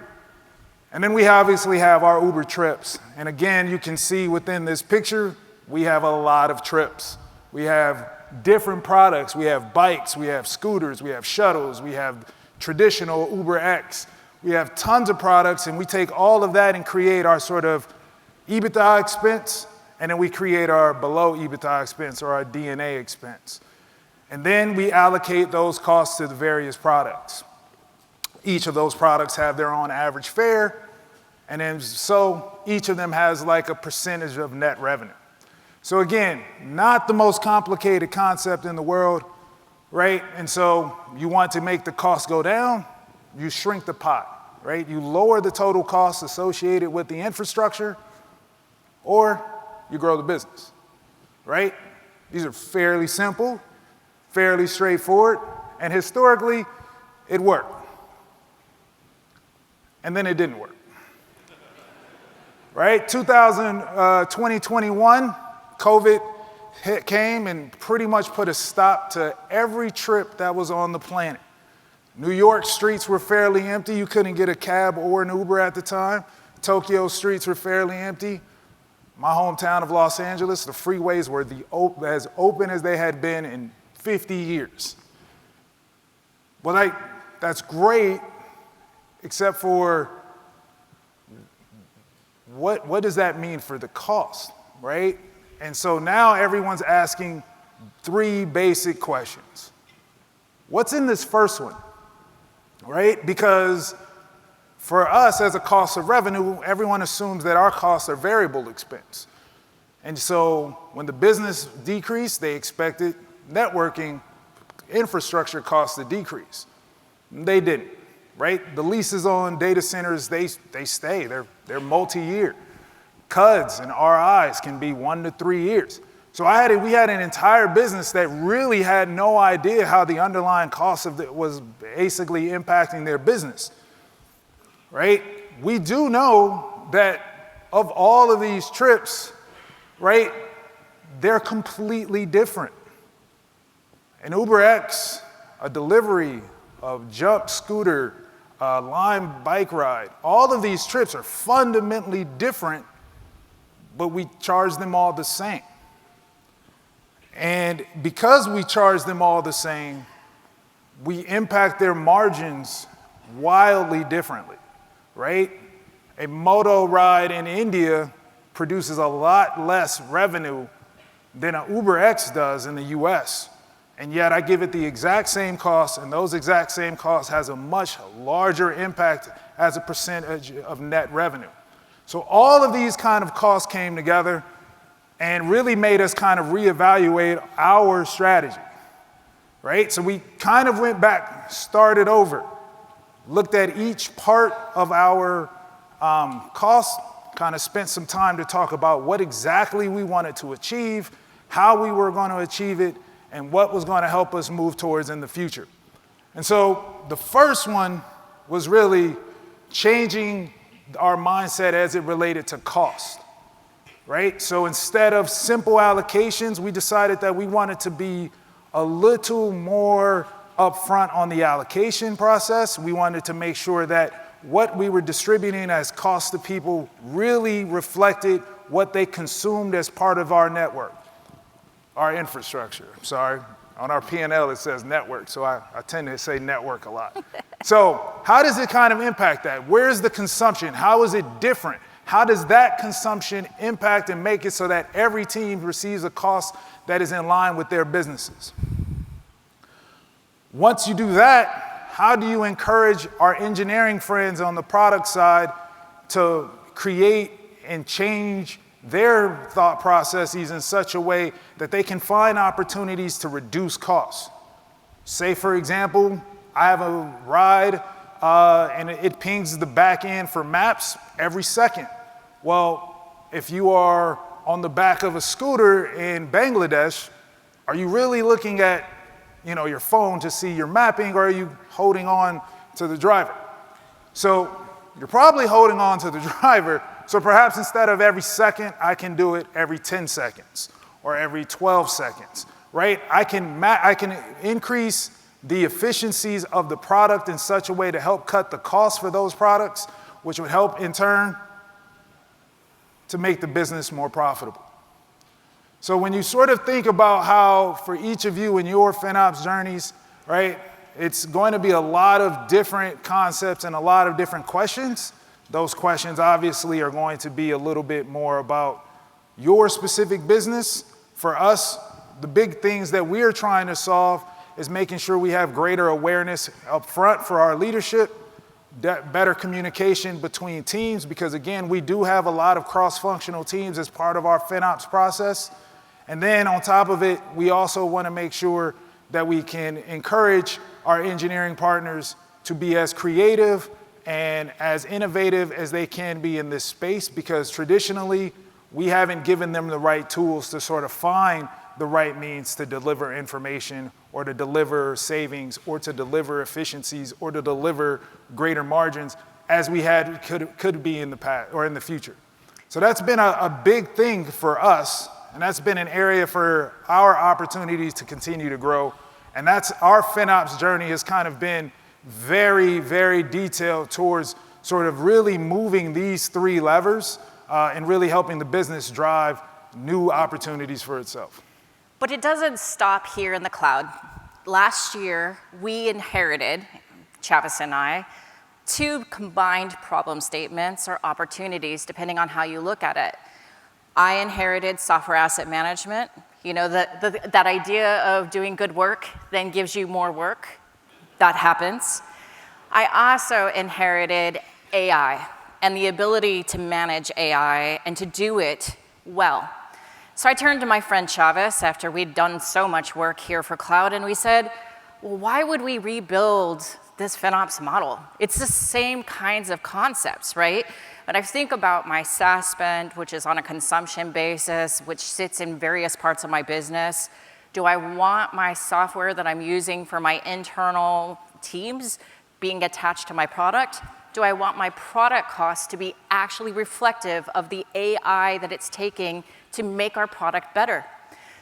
And then we obviously have our Uber trips. And again, you can see within this picture, we have a lot of trips. We have different products. We have bikes, we have scooters, we have shuttles, we have traditional Uber X. We have tons of products, and we take all of that and create our sort of EBITDA expense, and then we create our below EBITDA expense or our DNA expense. And then we allocate those costs to the various products. Each of those products have their own average fare, and then so each of them has like a percentage of net revenue. So again, not the most complicated concept in the world, right? And so you want to make the cost go down, you shrink the pot, right? You lower the total costs associated with the infrastructure, or you grow the business, right? These are fairly simple, fairly straightforward, and historically, it worked. And then it didn't work, right? 2021, COVID came and pretty much put a stop to every trip that was on the planet. New York streets were fairly empty. You couldn't get a cab or an Uber at the time. Tokyo streets were fairly empty. My hometown of Los Angeles, the freeways were as open as they had been in 50 years. Well, that's great, except for what does that mean for the cost, right? And so now everyone's asking three basic questions. What's in this first one, right? Because for us as a cost of revenue, everyone assumes that our costs are variable expense. And so when the business decreased, they expected networking infrastructure costs to decrease. They didn't, right? The leases on data centers, they stay, they're multi-year. CUDs and RIs can be 1 to 3 years. So we had an entire business that really had no idea how the underlying cost of it was basically impacting their business, right? We do know that of all of these trips, right, they're completely different. An Uber X, a delivery, a Jump scooter, a Lime bike ride, all of these trips are fundamentally different, but we charge them all the same. And because we charge them all the same, we impact their margins wildly differently, right? A moto ride in India produces a lot less revenue than an Uber X does in the US. And yet I give it the exact same costs, and those exact same costs has a much larger impact as a percentage of net revenue. So all of these kind of costs came together and really made us kind of reevaluate our strategy, right? So we kind of went back, started over, looked at each part of our cost, kind of spent some time to talk about what exactly we wanted to achieve, how we were going to achieve it, and what was going to help us move towards in the future. And so the first one was really changing our mindset as it related to cost, right? So instead of simple allocations, we decided that we wanted to be a little more upfront on the allocation process. We wanted to make sure that what we were distributing as cost to people really reflected what they consumed as part of our network, our infrastructure. Sorry, on our P&L it says network, so I tend to say network a lot. So how does it kind of impact that? Where's the consumption? How is it different? How does that consumption impact and make it so that every team receives a cost that is in line with their businesses? Once you do that, how do you encourage our engineering friends on the product side to create and change their thought processes in such a way that they can find opportunities to reduce costs? Say, for example, I have a ride and it pings the back end for maps every second. Well, if you are on the back of a scooter in Bangladesh, are you really looking at your phone to see your mapping, or are you holding on to the driver? So you're probably holding on to the driver. So perhaps instead of every second, I can do it every 10 seconds or every 12 seconds, right? I can increase the efficiencies of the product in such a way to help cut the cost for those products, which would help in turn to make the business more profitable. So when you sort of think about how for each of you in your FinOps journeys, right, it's going to be a lot of different concepts and a lot of different questions. Those questions obviously are going to be a little bit more about your specific business. For us, the big things that we're trying to solve is making sure we have greater awareness up front for our leadership, better communication between teams, because again, we do have a lot of cross-functional teams as part of our FinOps process. And then on top of it, we also want to make sure that we can encourage our engineering partners to be as creative and as innovative as they can be in this space, because traditionally, we haven't given them the right tools to sort of find the right means to deliver information or to deliver savings or to deliver efficiencies or to deliver greater margins as we could be in the past or in the future. So that's been a big thing for us, and that's been an area for our opportunities to continue to grow. And that's our FinOps journey has kind of been very, very detailed towards sort of really moving these three levers and really helping the business drive new opportunities for itself.
But it doesn't stop here in the cloud. Last year, we inherited, Chavis and I, 2 combined problem statements or opportunities, depending on how you look at it. I inherited software asset management. That idea of doing good work then gives you more work. That happens. I also inherited AI and the ability to manage AI and to do it well. So I turned to my friend Chavis after we'd done so much work here for cloud, and we said, well, why would we rebuild this FinOps model? It's the same kinds of concepts, right? When I think about my SaaS spend, which is on a consumption basis, which sits in various parts of my business, do I want my software that I'm using for my internal teams being attached to my product? Do I want my product costs to be actually reflective of the AI that it's taking to make our product better?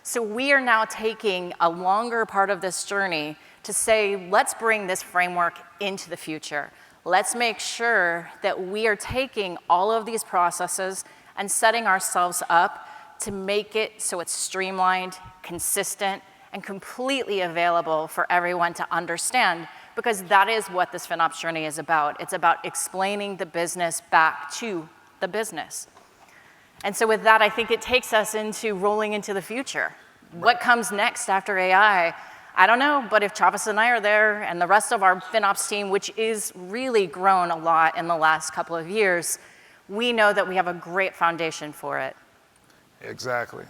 So we are now taking a longer part of this journey to say, let's bring this framework into the future. Let's make sure that we are taking all of these processes and setting ourselves up to make it so it's streamlined, consistent, and completely available for everyone to understand, because that is what this FinOps journey is about. It's about explaining the business back to the business. And so with that, I think it takes us into rolling into the future. What comes next after AI? I don't know, but if Chavis and I are there and the rest of our FinOps team, which is really grown a lot in the last couple of years, we know that we have a great foundation for it.
Exactly.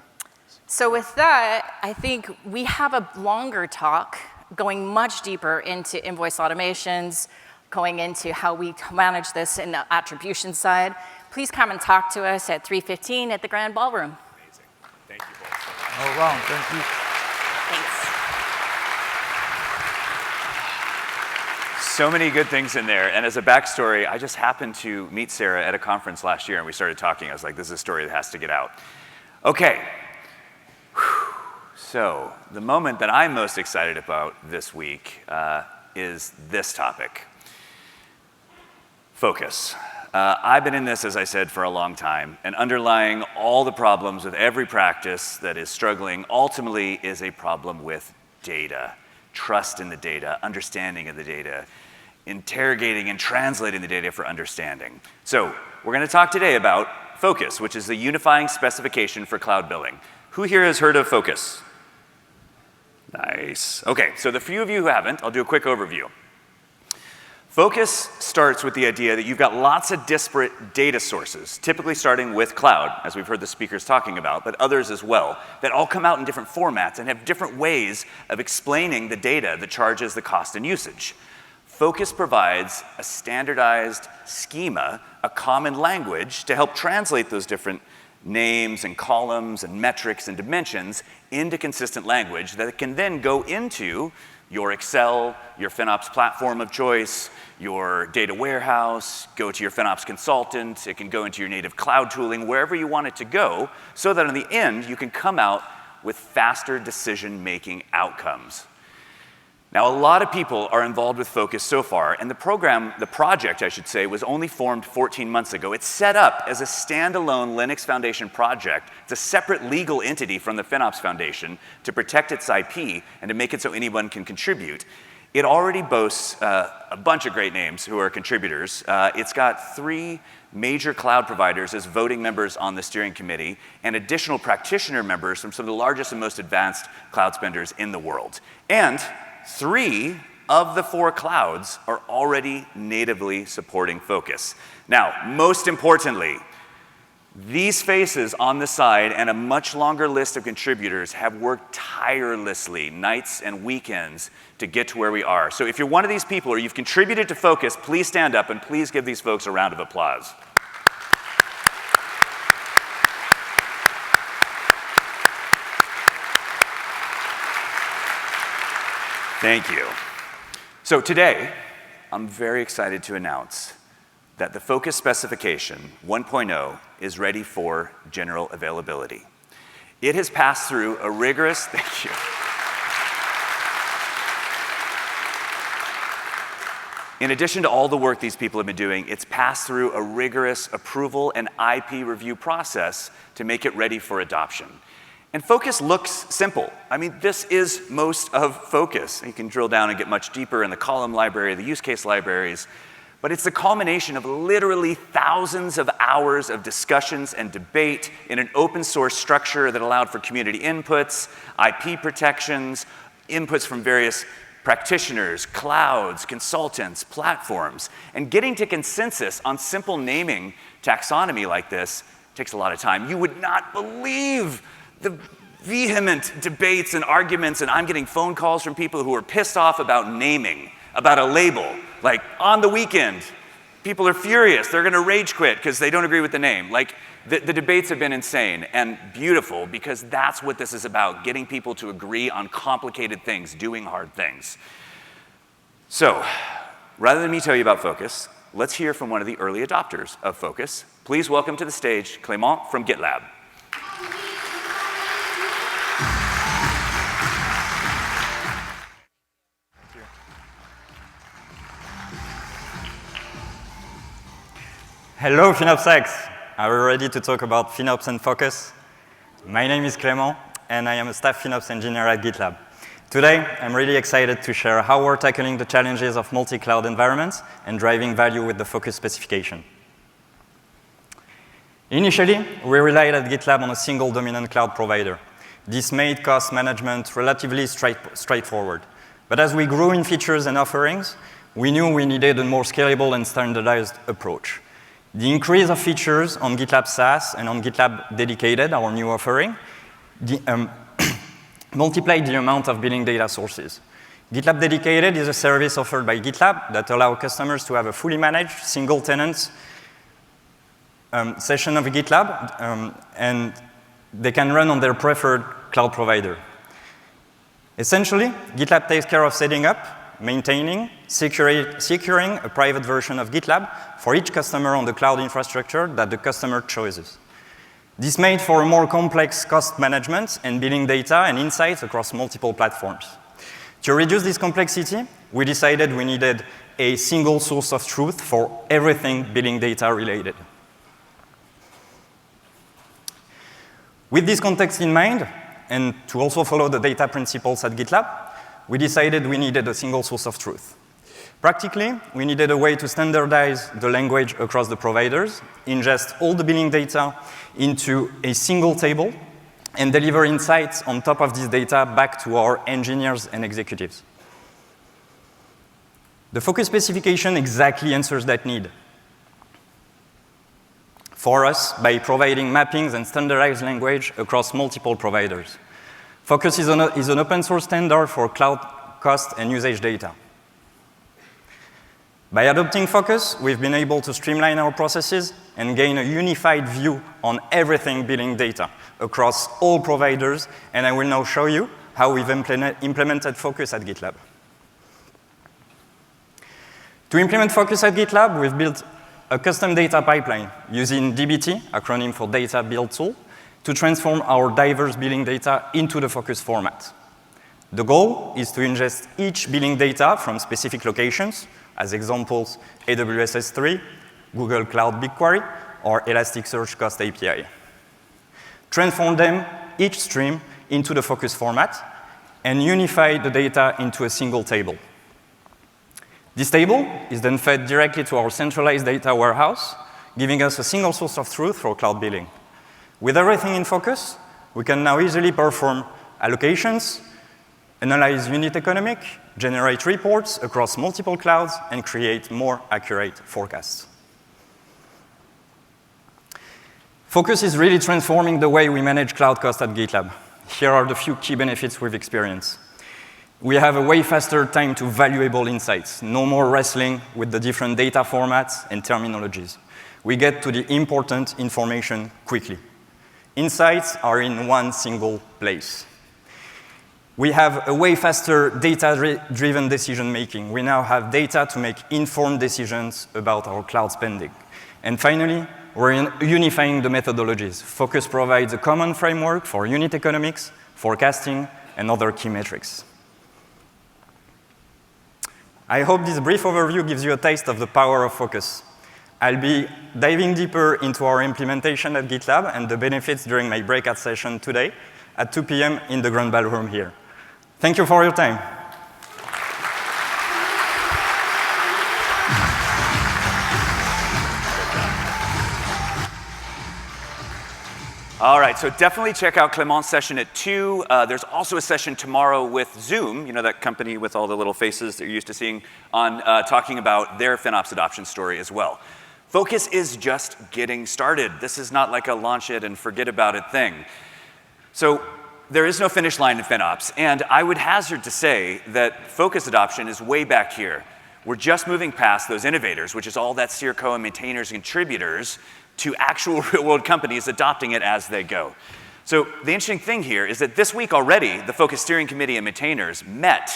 So with that, I think we have a longer talk going much deeper into invoice automations, going into how we manage this in the attribution side. Please come and talk to us at 3:15 at the Grand Ballroom.
Amazing. Thank you both.
No wrong. Thank you.
Thanks.
So many good things in there. And as a backstory, I just happened to meet Sarah at a conference last year, and we started talking. I was like, this is a story that has to get out. Okay. So the moment that I'm most excited about this week is this topic. Focus. I've been in this, as I said, for a long time, and underlying all the problems with every practice that is struggling ultimately is a problem with data, trust in the data, understanding of the data, interrogating and translating the data for understanding. So we're going to talk today about Focus, which is the unifying specification for cloud billing. Who here has heard of Focus? Nice. Okay, so the few of you who haven't, I'll do a quick overview. Focus starts with the idea that you've got lots of disparate data sources, typically starting with cloud, as we've heard the speakers talking about, but others as well, that all come out in different formats and have different ways of explaining the data, the charges, the cost, and usage. Focus provides a standardized schema, a common language to help translate those different names and columns and metrics and dimensions into consistent language that can then go into your Excel, your FinOps platform of choice, your data warehouse, go to your FinOps consultant, it can go into your native cloud tooling, wherever you want it to go, so that in the end, you can come out with faster decision-making outcomes. Now, a lot of people are involved with Focus so far, and the project, I should say, was only formed 14 months ago. It's set up as a standalone Linux Foundation project. It's a separate legal entity from the FinOps Foundation to protect its IP and to make it so anyone can contribute. It already boasts a bunch of great names who are contributors. It's got 3 major cloud providers as voting members on the steering committee and additional practitioner members from some of the largest and most advanced cloud spenders in the world. And 3 of the 4 clouds are already natively supporting Focus. Now, most importantly, these faces on the side and a much longer list of contributors have worked tirelessly, nights and weekends, to get to where we are. So if you're one of these people or you've contributed to Focus, please stand up and please give these folks a round of applause. Thank you. So today, I'm very excited to announce that the Focus specification 1.0 is ready for general availability. It has passed through a rigorous, thank you. In addition to all the work these people have been doing, it's passed through a rigorous approval and IP review process to make it ready for adoption. And Focus looks simple. I mean, this is most of Focus. You can drill down and get much deeper in the column library, the use case libraries, but it's the culmination of literally thousands of hours of discussions and debate in an open source structure that allowed for community inputs, IP protections, inputs from various practitioners, clouds, consultants, platforms. And getting to consensus on simple naming taxonomy like this takes a lot of time. You would not believe the vehement debates and arguments, and I'm getting phone calls from people who are pissed off about naming, about a label. Like, on the weekend, people are furious. They're going to rage quit because they don't agree with the name. Like, the debates have been insane and beautiful because that's what this is about, getting people to agree on complicated things, doing hard things. So, rather than me tell you about Focus, let's hear from one of the early adopters of Focus. Please welcome to the stage Clément from GitLab.
Hello, FinOps X. Are we ready to talk about FinOps and Focus? My name is Clément, and I am a staff FinOps engineer at GitLab. Today, I'm really excited to share how we're tackling the challenges of multi-cloud environments and driving value with the Focus specification. Initially, we relied at GitLab on a single dominant cloud provider. This made cost management relatively straightforward. But as we grew in features and offerings, we knew we needed a more scalable and standardized approach. The increase of features on GitLab SaaS and on GitLab Dedicated, our new offering, multiplied the amount of billing data sources. GitLab Dedicated is a service offered by GitLab that allows customers to have a fully managed, single-tenant session of GitLab, and they can run on their preferred cloud provider. Essentially, GitLab takes care of setting up, maintaining, securing a private version of GitLab for each customer on the cloud infrastructure that the customer chooses. This made for a more complex cost management and billing data and insights across multiple platforms. To reduce this complexity, we decided we needed a single source of truth for everything billing data related. With this context in mind, and to also follow the data principles at GitLab, we decided we needed a single source of truth. Practically, we needed a way to standardize the language across the providers, ingest all the billing data into a single table, and deliver insights on top of this data back to our engineers and executives. The focus specification exactly answers that need for us by providing mappings and standardized language across multiple providers. Focus is an open source standard for cloud cost and usage data. By adopting Focus, we've been able to streamline our processes and gain a unified view on everything billing data across all providers, and I will now show you how we've implemented Focus at GitLab. To implement Focus at GitLab, we've built a custom data pipeline using dbt, acronym for Data Build Tool, to transform our diverse billing data into the Focus format. The goal is to ingest each billing data from specific locations, as examples, AWS S3, Google Cloud BigQuery, or Elasticsearch Cost API. Transform them, each stream, into the Focus format, and unify the data into a single table. This table is then fed directly to our centralized data warehouse, giving us a single source of truth for cloud billing. With everything in Focus, we can now easily perform allocations, analyze unit economic, generate reports across multiple clouds, and create more accurate forecasts. Focus is really transforming the way we manage cloud cost at GitLab. Here are the few key benefits we've experienced. We have a way faster time to valuable insights. No more wrestling with the different data formats and terminologies. We get to the important information quickly. Insights are in one single place. We have a way faster data-driven decision-making. We now have data to make informed decisions about our cloud spending. And finally, we're unifying the methodologies. Focus provides a common framework for unit economics, forecasting, and other key metrics. I hope this brief overview gives you a taste of the power of Focus. I'll be diving deeper into our implementation at GitLab and the benefits during my breakout session today at 2 p.m. in the Grand Ballroom here. Thank you for your time.
All right, so definitely check out Clément's session at 2. There's also a session tomorrow with Zoom, you know, that company with all the little faces that you're used to seeing, on talking about their FinOps adoption story as well. Focus is just getting started. This is not like a launch it and forget about it thing. So there is no finish line in FinOps, and I would hazard to say that Focus adoption is way back here. We're just moving past those innovators, which is all that CRCO and maintainers and contributors, to actual real-world companies adopting it as they go. So the interesting thing here is that this week already, the Focus Steering Committee and maintainers met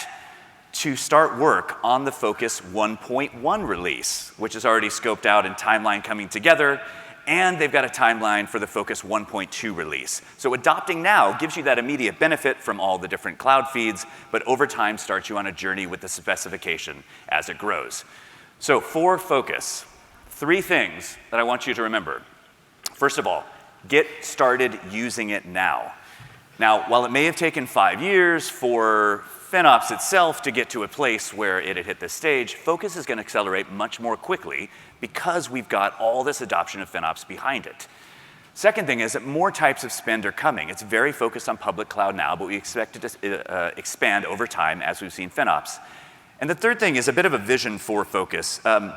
to start work on the Focus 1.1 release, which is already scoped out and timeline coming together, and they've got a timeline for the Focus 1.2 release. So adopting now gives you that immediate benefit from all the different cloud feeds, but over time starts you on a journey with the specification as it grows. So for Focus, 3 things that I want you to remember. First of all, get started using it now. Now, while it may have taken 5 years for FinOps itself to get to a place where it had hit this stage, Focus is going to accelerate much more quickly because we've got all this adoption of FinOps behind it. Second thing is that more types of spend are coming. It's very focused on public cloud now, but we expect it to expand over time as we've seen FinOps. And the third thing is a bit of a vision for focus. The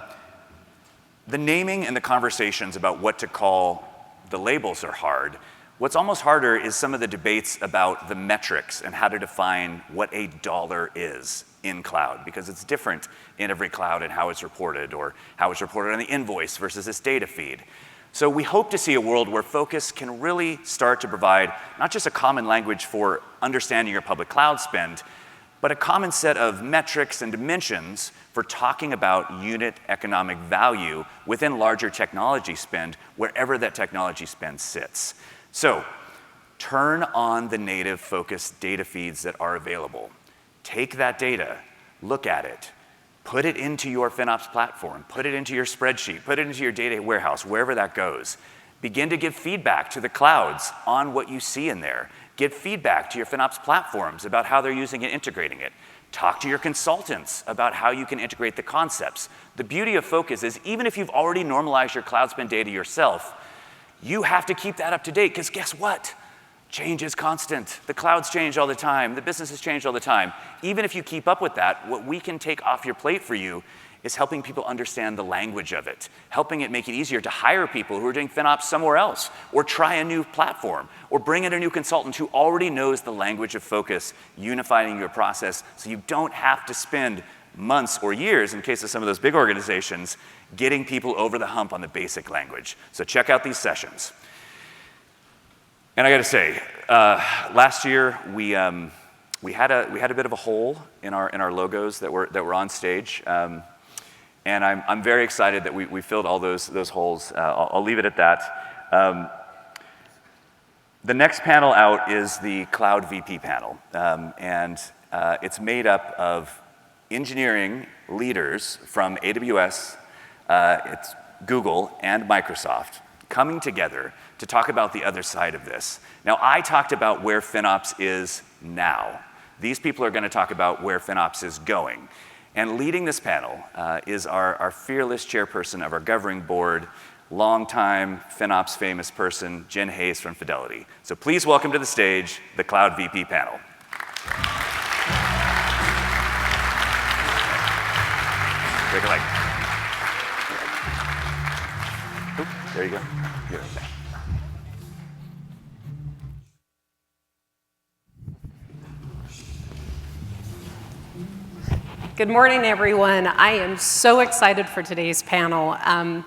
naming and the conversations about what to call the labels are hard. What's almost harder is some of the debates about the metrics and how to define what a dollar is in cloud, because it's different in every cloud and how it's reported, or how it's reported on the invoice versus this data feed. So we hope to see a world where focus can really start to provide not just a common language for understanding your public cloud spend, but a common set of metrics and dimensions for talking about unit economic value within larger technology spend, wherever that technology spend sits. So turn on the native focused data feeds that are available. Take that data, look at it, put it into your FinOps platform, put it into your spreadsheet, put it into your data warehouse, wherever that goes. Begin to give feedback to the clouds on what you see in there. Give feedback to your FinOps platforms about how they're using and integrating it. Talk to your consultants about how you can integrate the concepts. The beauty of focus is even if you've already normalized your cloud spend data yourself, you have to keep that up to date, because guess what? Change is constant. The clouds change all the time. The businesses change all the time. Even if you keep up with that, what we can take off your plate for you is helping people understand the language of it, helping it make it easier to hire people who are doing FinOps somewhere else, or try a new platform, or bring in a new consultant who already knows the language of focus, unifying your process so you don't have to spend months or years, in case of some of those big organizations, getting people over the hump on the basic language. So check out these sessions. And I got to say, last year we had a bit of a hole in our logos that were on stage, and I'm very excited that we filled all those holes. I'll leave it at that. The next panel out is the Cloud VP panel, and it's made up of engineering leaders from AWS, it's Google, and Microsoft coming together to talk about the other side of this. Now, I talked about where FinOps is now. These people are going to talk about where FinOps is going. And leading this panel is our fearless chairperson of our governing board, longtime FinOps famous person, Jen Hayes from Fidelity. So please welcome to the stage the Cloud VP panel. Take a leg. Oop, there you go. Here.
Good morning, everyone. I am so excited for today's panel. I'm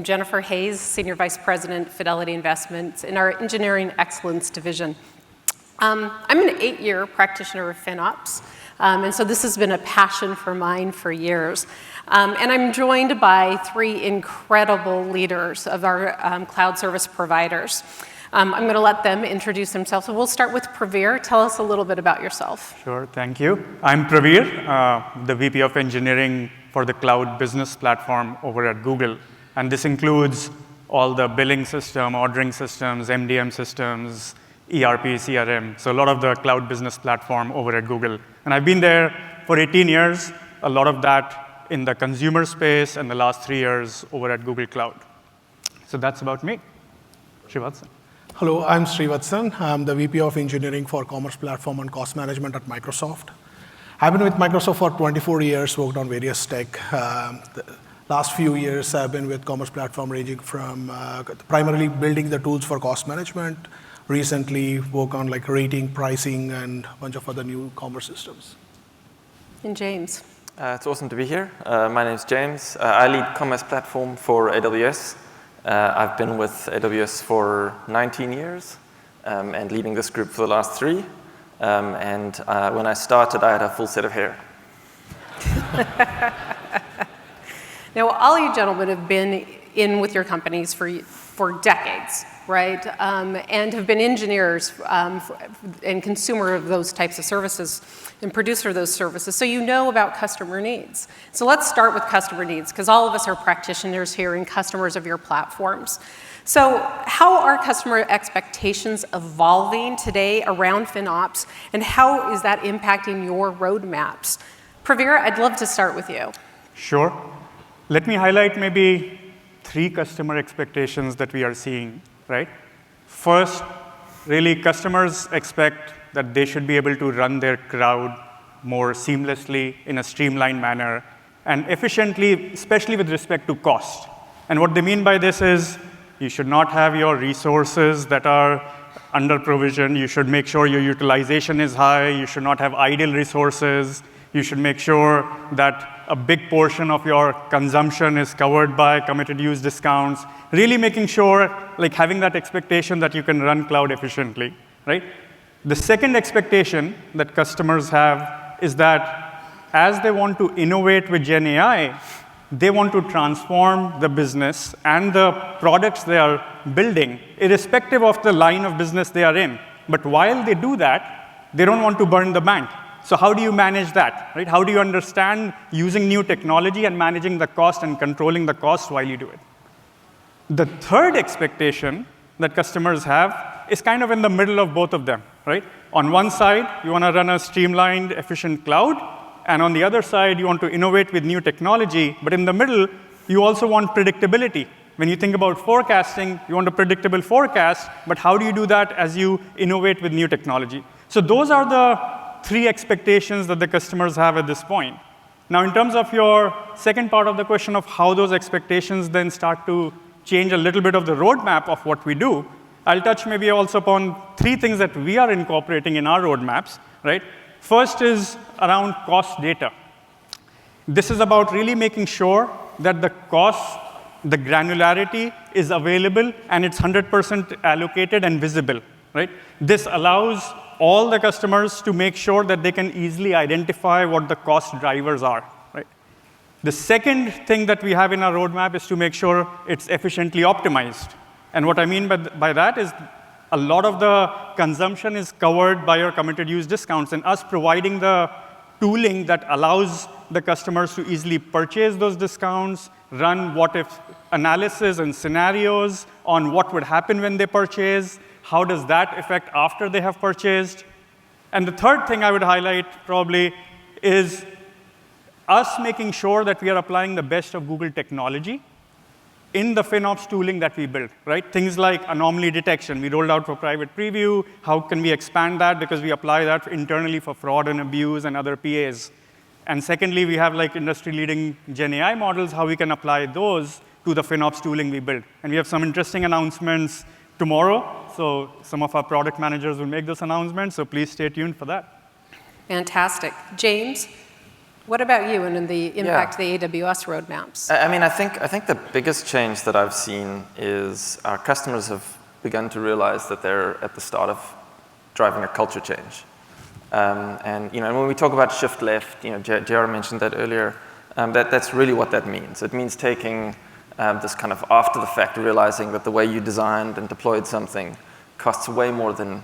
Jennifer Hayes, Senior Vice President, Fidelity Investments in our Engineering Excellence Division. I'm an 8-year practitioner of FinOps, and so this has been a passion for mine for years. And I'm joined by 3 incredible leaders of our cloud service providers. I'm going to let them introduce themselves. So we'll start with Pravir. Tell us a little bit about yourself.
Sure, thank you. I'm Pravir, the VP of Engineering for the Cloud Business Platform over at Google. And this includes all the billing system, ordering systems, MDM systems, ERP, CRM. So a lot of the Cloud Business Platform over at Google. And I've been there for 18 years, a lot of that in the consumer space, and the last 3 years over at Google Cloud. So that's about me. Srivatsan.
Hello, I'm Srivatsan. I'm the VP of Engineering for Commerce Platform and Cost Management at Microsoft. I've been with Microsoft for 24 years, worked on various tech. The last few years, I've been with Commerce Platform, ranging from primarily building the tools for cost management. Recently, work on like rating, pricing, and a bunch of other new commerce systems.
And James.
It's awesome to be here. My name is James. I lead Commerce Platform for AWS. I've been with AWS for 19 years and leading this group for the last 3. And when I started, I had a full set of hair.
Now, all you gentlemen have been in with your companies for decades, right? And have been engineers and consumer of those types of services and producer of those services. So you know about customer needs. So let's start with customer needs, because all of us are practitioners here and customers of your platforms. So how are customer expectations evolving today around FinOps, and how is that impacting your roadmaps? Pravir, I'd love to start with you.
Sure. Let me highlight maybe 3 customer expectations that we are seeing. right? First, really, customers expect that they should be able to run their cloud more seamlessly in a streamlined manner and efficiently, especially with respect to cost. And what they mean by this is you should not have your resources that are under provision. You should make sure your utilization is high. You should not have idle resources. You should make sure that a big portion of your consumption is covered by committed use discounts, really making sure, like having that expectation that you can run cloud efficiently, right? The second expectation that customers have is that as they want to innovate with Gen AI, they want to transform the business and the products they are building, irrespective of the line of business they are in. But while they do that, they don't want to burn the bank. So how do you manage that, right? How do you understand using new technology and managing the cost and controlling the cost while you do it? The third expectation that customers have is kind of in the middle of both of them, right? On one side, you want to run a streamlined, efficient cloud, and on the other side, you want to innovate with new technology, but in the middle, you also want predictability. When you think about forecasting, you want a predictable forecast, but how do you do that as you innovate with new technology? So those are the three expectations that the customers have at this point. Now, in terms of your second part of the question of how those expectations then start to change a little bit of the roadmap of what we do, I'll touch maybe also upon three things that we are incorporating in our roadmaps, right? First is around cost data. This is about really making sure that the cost, the granularity is available and it's 100% allocated and visible, right? This allows all the customers to make sure that they can easily identify what the cost drivers are, right? The second thing that we have in our roadmap is to make sure it's efficiently optimized. And what I mean by that is a lot of the consumption is covered by your committed use discounts, and us providing the tooling that allows the customers to easily purchase those discounts, run what-if analysis and scenarios on what would happen when they purchase, how does that affect after they have purchased. And the third thing I would highlight probably is us making sure that we are applying the best of Google technology in the FinOps tooling that we build, right? Things like anomaly detection. We rolled out for private preview. How can we expand that? Because we apply that internally for fraud and abuse and other PAs. And secondly, we have like industry-leading Gen AI models, how we can apply those to the FinOps tooling we build. And we have some interesting announcements tomorrow. So some of our product managers will make those announcements. So please stay tuned for that.
Fantastic. James, what about you and the impact of the AWS roadmaps?
I mean, I think the biggest change that I've seen is our customers have begun to realize that they're at the start of driving a culture change. And when we talk about shift left, JR mentioned that earlier, that's really what that means. It means taking this kind of after the fact, realizing that the way you designed and deployed something costs way more than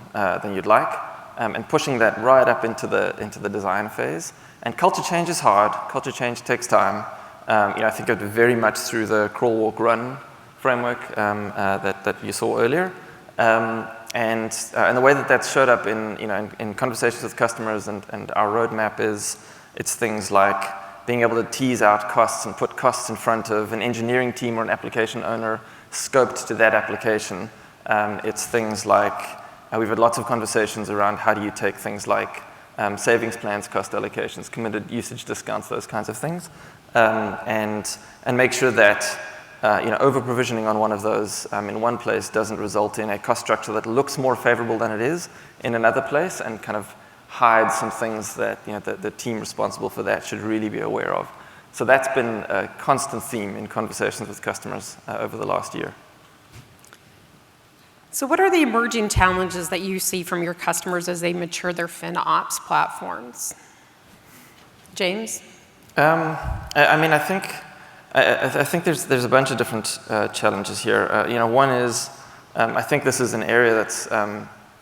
you'd like, and pushing that right up into the design phase. And culture change is hard. Culture change takes time. I think of it very much through the crawl, walk, run framework that you saw earlier. And the way that that's showed up in conversations with customers and our roadmap it's things like being able to tease out costs and put costs in front of an engineering team or an application owner scoped to that application. It's things like, we've had lots of conversations around how do you take things like savings plans, cost allocations, committed usage discounts, those kinds of things, and make sure that over-provisioning on one of those in one place doesn't result in a cost structure that looks more favorable than it is in another place and kind of hides some things that the team responsible for that should really be aware of. So that's been a constant theme in conversations with customers over the last year.
So what are the emerging challenges that you see from your customers as they mature their FinOps platforms? James?
I think there's a bunch of different challenges here. One is, I think this is an area that's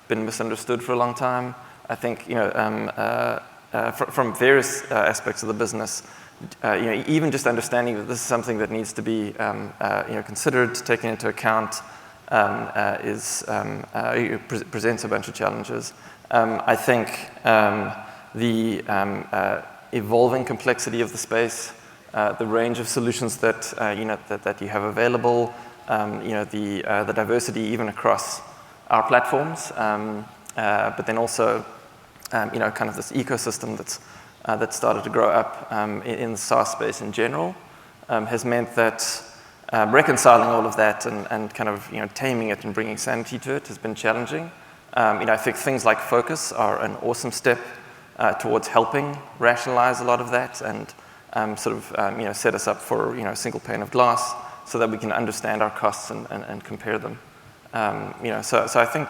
been misunderstood for a long time. I think, from various aspects of the business, even just understanding that this is something that needs to be, considered, taken into account, presents a bunch of challenges. I think the evolving complexity of the space, the range of solutions that that you have available, the diversity even across our platforms, but then also kind of this ecosystem that's started to grow up in the SaaS space in general, has meant that reconciling all of that and kind of taming it and bringing sanity to it has been challenging. I think things like focus are an awesome step towards helping rationalize a lot of that and sort of set us up for a single pane of glass so that we can understand our costs and compare them. So I think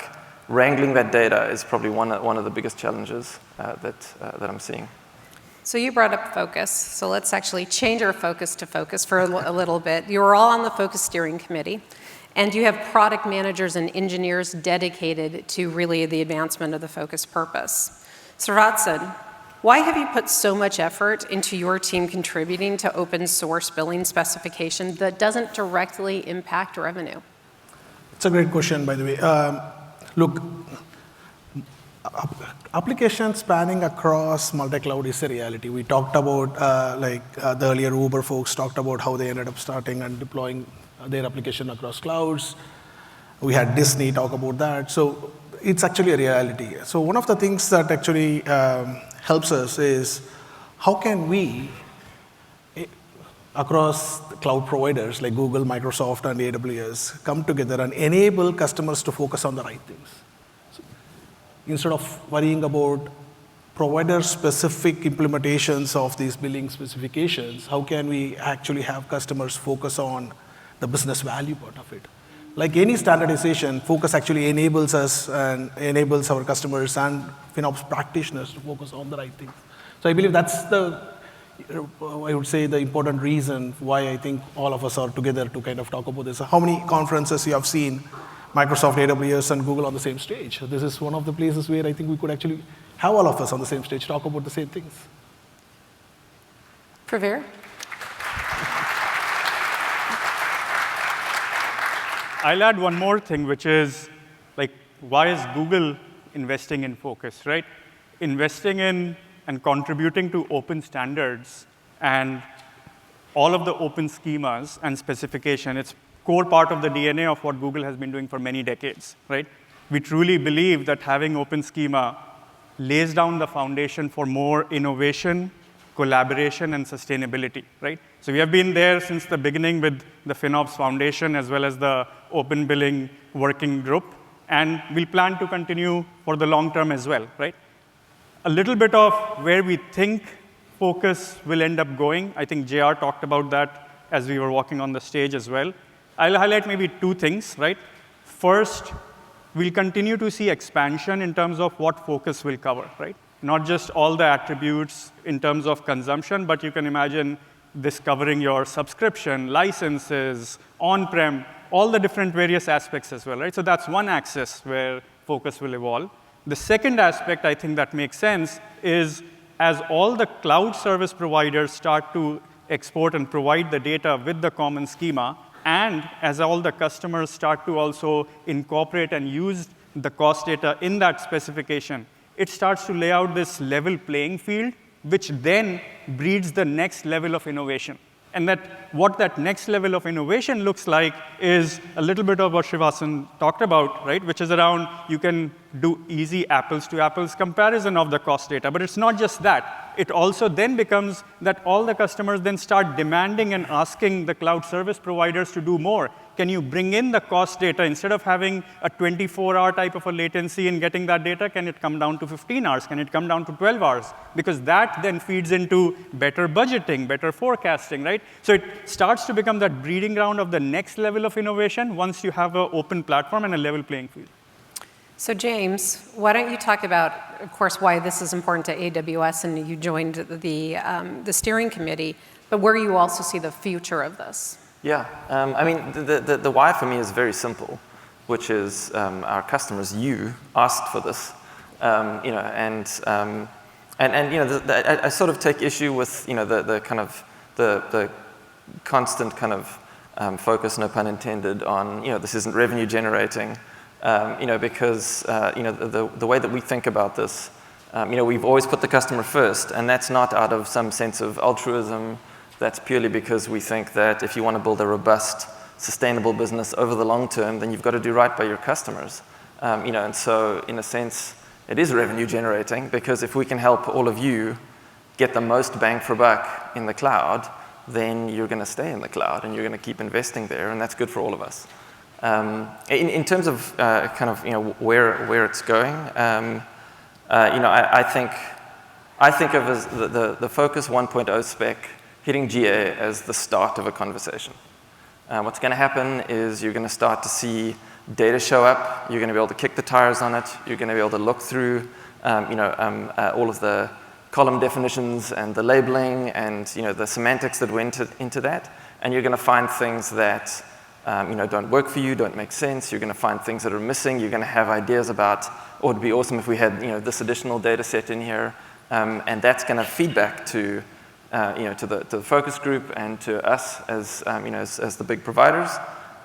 wrangling that data is probably one of the biggest challenges that I'm seeing.
So you brought up focus. So let's actually change our focus to focus for a little bit. You are all on the focus steering committee, and you have product managers and engineers dedicated to really the advancement of the focus purpose. Srivatsan, why have you put so much effort into your team contributing to open source billing specification that doesn't directly impact revenue?
It's a great question, by the way. Look, application spanning across multi-cloud is a reality. We talked about, the earlier Uber folks talked about how they ended up starting and deploying their application across clouds. We had Disney talk about that. So it's actually a reality. So one of the things that actually helps us is how can we, across cloud providers like Google, Microsoft, and AWS, come together and enable customers to focus on the right things. So instead of worrying about provider-specific implementations of these billing specifications, how can we actually have customers focus on the business value part of it? Like any standardization, focus actually enables us and enables our customers and FinOps practitioners to focus on the right things. So I believe that's I would say the important reason why I think all of us are together to kind of talk about this. How many conferences you have seen Microsoft, AWS, and Google on the same stage? This is one of the places where I think we could actually have all of us on the same stage, talk about the same things.
Pravir?
I'll add one more thing, which is, why is Google investing in focus, right? Investing in and contributing to open standards and all of the open schemas and specification. It's core part of the DNA of what Google has been doing for many decades, right? We truly believe that having open schema lays down the foundation for more innovation, collaboration, and sustainability, right? So we have been there since the beginning with the FinOps Foundation as well as the Open Billing Working Group, and we'll plan to continue for the long term as well, right? A little bit of where we think focus will end up going. I think JR talked about that as we were walking on the stage as well. I'll highlight maybe two things, right? First, we'll continue to see expansion in terms of what focus will cover, right? Not just all the attributes in terms of consumption, but you can imagine this covering your subscription, licenses, on-prem, all the different various aspects as well, right? So that's one axis where focus will evolve. The second aspect I think that makes sense is as all the cloud service providers start to export and provide the data with the common schema, and as all the customers start to also incorporate and use the cost data in that specification, it starts to lay out this level playing field, which then breeds the next level of innovation. And what that next level of innovation looks like is a little bit of what Srivatsan talked about, right? Which is around you can do easy apples-to-apples comparison of the cost data. But it's not just that. It also then becomes that all the customers then start demanding and asking the cloud service providers to do more. Can you bring in the cost data? Instead of having a 24-hour type of a latency in getting that data, can it come down to 15 hours? Can it come down to 12 hours? Because that then feeds into better budgeting, better forecasting, right? So it starts to become that breeding ground of the next level of innovation once you have an open platform and a level playing field.
So James, why don't you talk about, of course, why this is important to AWS, and you joined the steering committee, but where you also see the future of this?
Yeah, I mean, the why for me is very simple, which is our customers, you asked for this, and I sort of take issue with the kind of the constant kind of focus, no pun intended, on this isn't revenue generating, because the way that we think about this, we've always put the customer first, and that's not out of some sense of altruism. That's purely because we think that if you want to build a robust sustainable business over the long term, then you've got to do right by your customers. And so in a sense, it is revenue generating, because if we can help all of you get the most bang for buck in the cloud, then you're going to stay in the cloud and you're going to keep investing there, and that's good for all of us. In terms of where it's going, I think of as the Focus 1.0 spec hitting GA as the start of a conversation. What's going to happen is you're going to start to see data show up. You're going to be able to kick the tires on it. You're going to be able to look through all of the column definitions and the labeling and the semantics that went into that. And you're going to find things that don't work for you, don't make sense. You're going to find things that are missing. You're going to have ideas about, oh, it'd be awesome if we had this additional data set in here. And that's going to feed back to the focus group and to us as the big providers,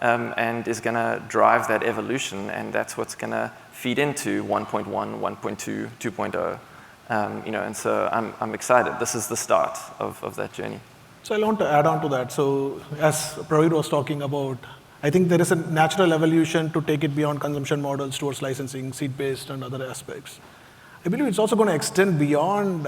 and is going to drive that evolution. And that's what's going to feed into 1.1, 1.2, 2.0. And so I'm excited. This is the start of that journey.
So I want to add on to that. So as Pravir was talking about, I think there is a natural evolution to take it beyond consumption models towards licensing, seat-based, and other aspects. I believe it's also going to extend beyond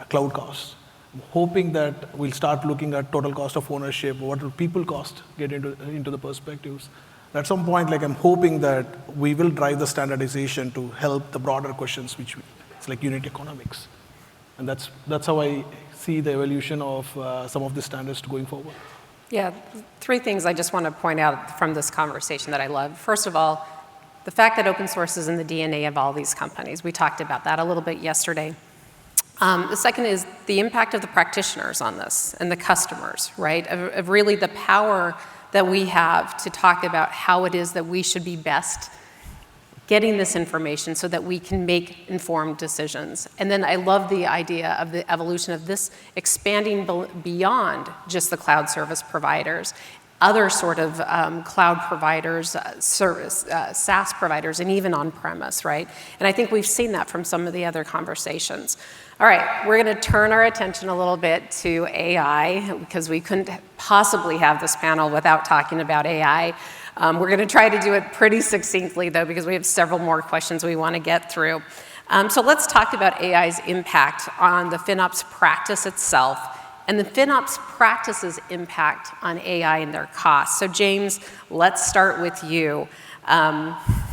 cloud costs. I'm hoping that we'll start looking at total cost of ownership, what will people cost, get into the perspectives. At some point, I'm hoping that we will drive the standardization to help the broader questions, it's like unit economics. And that's how I see the evolution of some of the standards going forward.
Yeah, 3 things I just want to point out from this conversation that I love. First of all, the fact that open source is in the DNA of all these companies. We talked about that a little bit yesterday. The second is the impact of the practitioners on this and the customers, right? Of really the power that we have to talk about how it is that we should be best getting this information so that we can make informed decisions. And then I love the idea of the evolution of this expanding beyond just the cloud service providers, other sort of cloud providers, SaaS providers, and even on-premise, right? And I think we've seen that from some of the other conversations. All right, we're going to turn our attention a little bit to AI, because we couldn't possibly have this panel without talking about AI. We're going to try to do it pretty succinctly, though, because we have several more questions we want to get through. So let's talk about AI's impact on the FinOps practice itself and the FinOps practice's impact on AI and their costs. So James, let's start with you.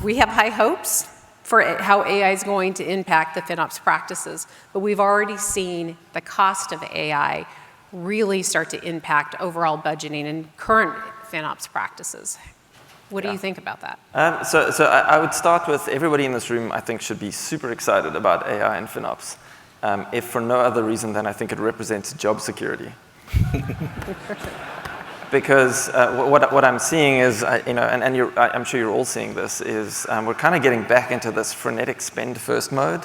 We have high hopes for how AI is going to impact the FinOps practices, but we've already seen the cost of AI really start to impact overall budgeting and current FinOps practices. What do you think about that?
So I would start with everybody in this room, I think, should be super excited about AI and FinOps, if for no other reason than I think it represents job security. Because what I'm seeing is, I'm sure you're all seeing this, is we're kind of getting back into this frenetic spend first mode.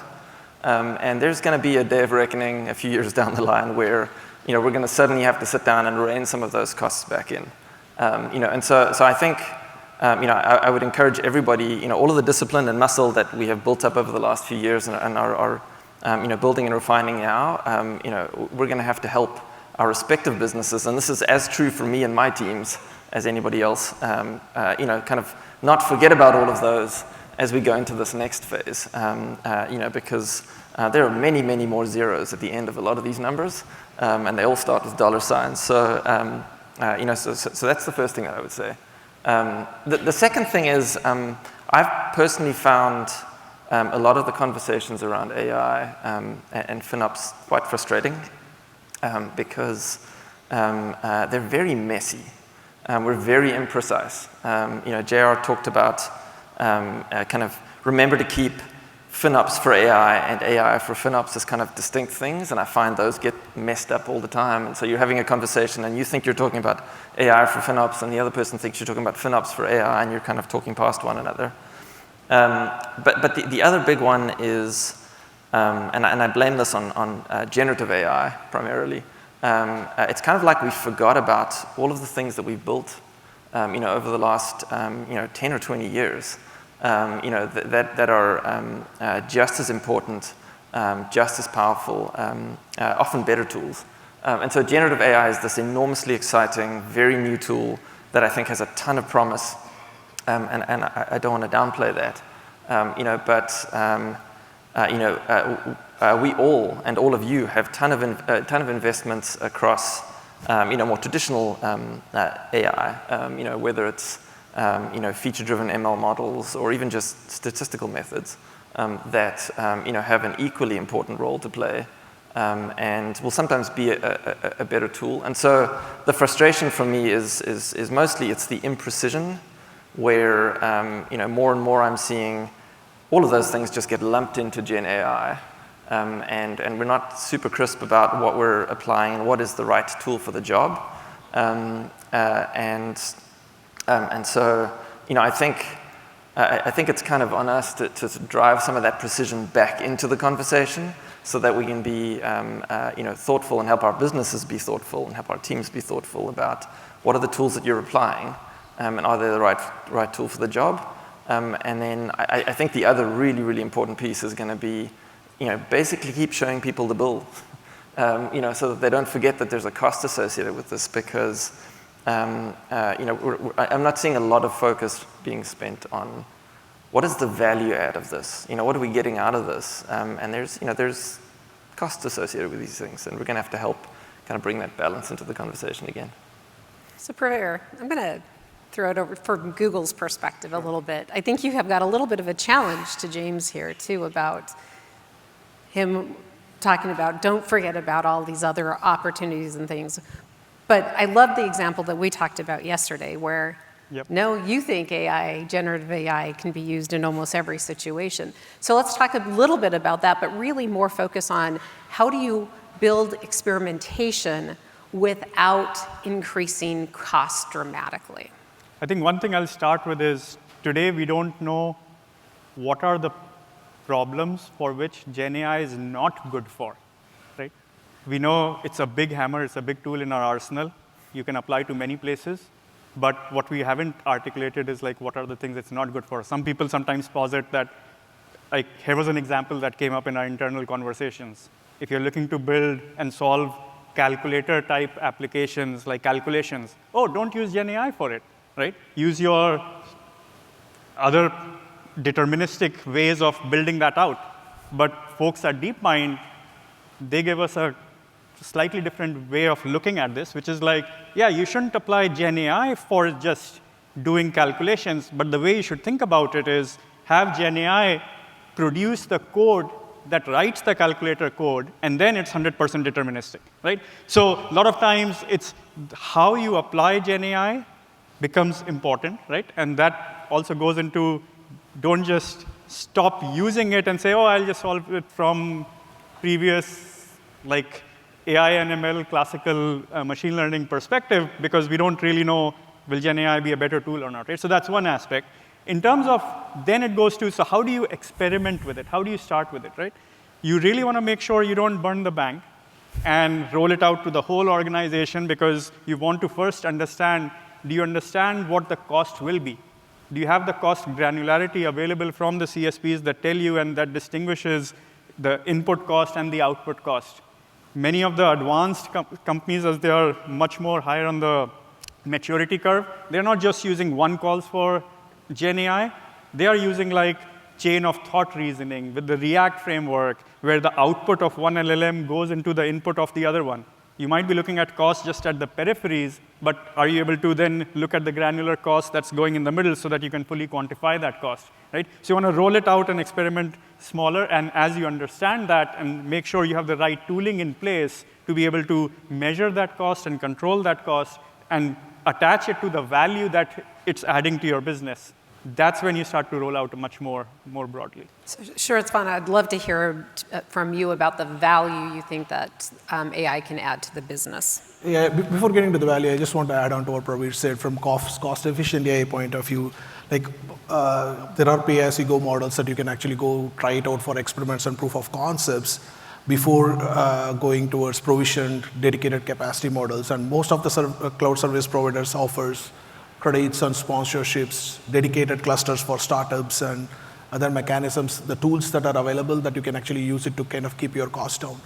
And there's going to be a day of reckoning a few years down the line where we're going to suddenly have to sit down and rein some of those costs back in. And so I think I would encourage everybody, all of the discipline and muscle that we have built up over the last few years and are building and refining now, we're going to have to help our respective businesses, and this is as true for me and my teams as anybody else, kind of not forget about all of those as we go into this next phase, because there are many, many more zeros at the end of a lot of these numbers, and they all start with dollar signs. So, so that's the first thing that I would say. The second thing is, I've personally found a lot of the conversations around AI and FinOps quite frustrating, because they're very messy. We're very imprecise. JR talked about kind of remember to keep FinOps for AI and AI for FinOps as kind of distinct things, and I find those get messed up all the time. And so you're having a conversation and you think you're talking about AI for FinOps, and the other person thinks you're talking about FinOps for AI, and you're kind of talking past one another. But the other big one is, and I blame this on generative AI primarily, it's kind of like we forgot about all of the things that we've built over the last 10 or 20 years. That are just as important, just as powerful, often better tools. And so generative AI is this enormously exciting, very new tool that I think has a ton of promise, and I don't want to downplay that. We all, and all of you, have ton of investments across more traditional AI, whether it's feature-driven ML models or even just statistical methods that have an equally important role to play and will sometimes be a better tool. And so the frustration for me is mostly it's the imprecision where more and more I'm seeing all of those things just get lumped into Gen AI. And we're not super crisp about what we're applying and what is the right tool for the job. And so, I think it's kind of on us to drive some of that precision back into the conversation so that we can be, thoughtful and help our businesses be thoughtful and help our teams be thoughtful about what are the tools that you're applying and are they the right tool for the job. And then I think the other really, really important piece is going to be, basically keep showing people the bill, so that they don't forget that there's a cost associated with this because, I'm not seeing a lot of focus being spent on what is the value add of this? What are we getting out of this? And there's cost associated with these things, and we're going to have to help kind of bring that balance into the conversation again.
So Pravir, I'm going to throw it over from Google's perspective a little bit. I think you have got a little bit of a challenge to James here, too, about him talking about don't forget about all these other opportunities and things. But I love the example that we talked about yesterday where, no, you think AI, generative AI, can be used in almost every situation. So let's talk a little bit about that, but really more focus on how do you build experimentation without increasing costs dramatically?
I think one thing I'll start with is today we don't know what are the problems for which Gen AI is not good for, right? We know it's a big hammer, it's a big tool in our arsenal. You can apply to many places. But what we haven't articulated is like, what are the things it's not good for? Some people sometimes posit that, like, here was an example that came up in our internal conversations. If you're looking to build and solve calculator-type applications like calculations, don't use Gen AI for it, right? Use your other deterministic ways of building that out. But folks at DeepMind, they gave us a slightly different way of looking at this, which is like, yeah, you shouldn't apply Gen AI for just doing calculations, but the way you should think about it is have Gen AI produce the code that writes the calculator code, and then it's 100% deterministic, right? So a lot of times, it's how you apply Gen AI becomes important, right? And that also goes into don't just stop using it and say, I'll just solve it from previous, like, AI and ML classical machine learning perspective, because we don't really know, will Gen AI be a better tool or not, right? So that's one aspect. In terms of, then it goes to, so how do you experiment with it? How do you start with it, right? You really want to make sure you don't burn the bank and roll it out to the whole organization, because you want to first understand, do you understand what the cost will be? Do you have the cost granularity available from the CSPs that tell you and that distinguishes the input cost and the output cost? Many of the advanced companies, as they are much more higher on the maturity curve, they're not just using one calls for Gen AI. They are using like chain of thought reasoning with the React framework, where the output of one LLM goes into the input of the other one. You might be looking at cost just at the peripheries, but are you able to then look at the granular cost that's going in the middle so that you can fully quantify that cost, right? So you want to roll it out and experiment smaller, and as you understand that and make sure you have the right tooling in place to be able to measure that cost and control that cost and attach it to the value that it's adding to your business, that's when you start to roll out much more broadly.
So, Srivatsan, I'd love to hear from you about the value you think that AI can add to the business.
Yeah, before getting to the value, I just want to add on to what Pravir said from cost-efficient AI point of view. Like, there are pay-as-you-go models that you can actually go try it out for experiments and proof of concepts before going towards provisioned dedicated capacity models. And most of the cloud service providers offers credits and sponsorships, dedicated clusters for startups and other mechanisms, the tools that are available that you can actually use it to kind of keep your cost down.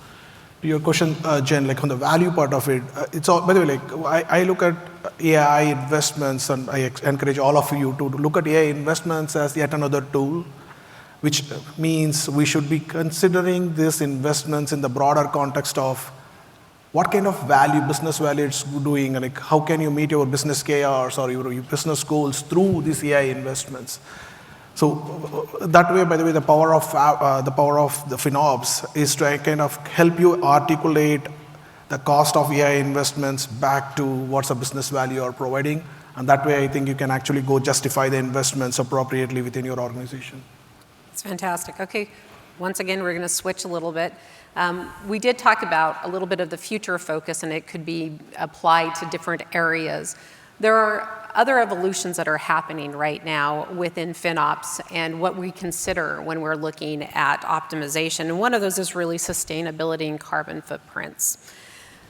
To your question, Jen, like on the value part of it, it's all, by the way, like I look at AI investments, and I encourage all of you to look at AI investments as yet another tool, which means we should be considering these investments in the broader context of what kind of value, business value it's doing, and like how can you meet your business KRs or your business goals through these AI investments. So that way, by the way, the power of the FinOps is to kind of help you articulate the cost of AI investments back to what's the business value you're providing. And that way, I think you can actually go justify the investments appropriately within your organization.
That's fantastic. Okay, once again, we're going to switch a little bit. We did talk about a little bit of the future focus, and it could be applied to different areas. There are other evolutions that are happening right now within FinOps and what we consider when we're looking at optimization. And one of those is really sustainability and carbon footprints.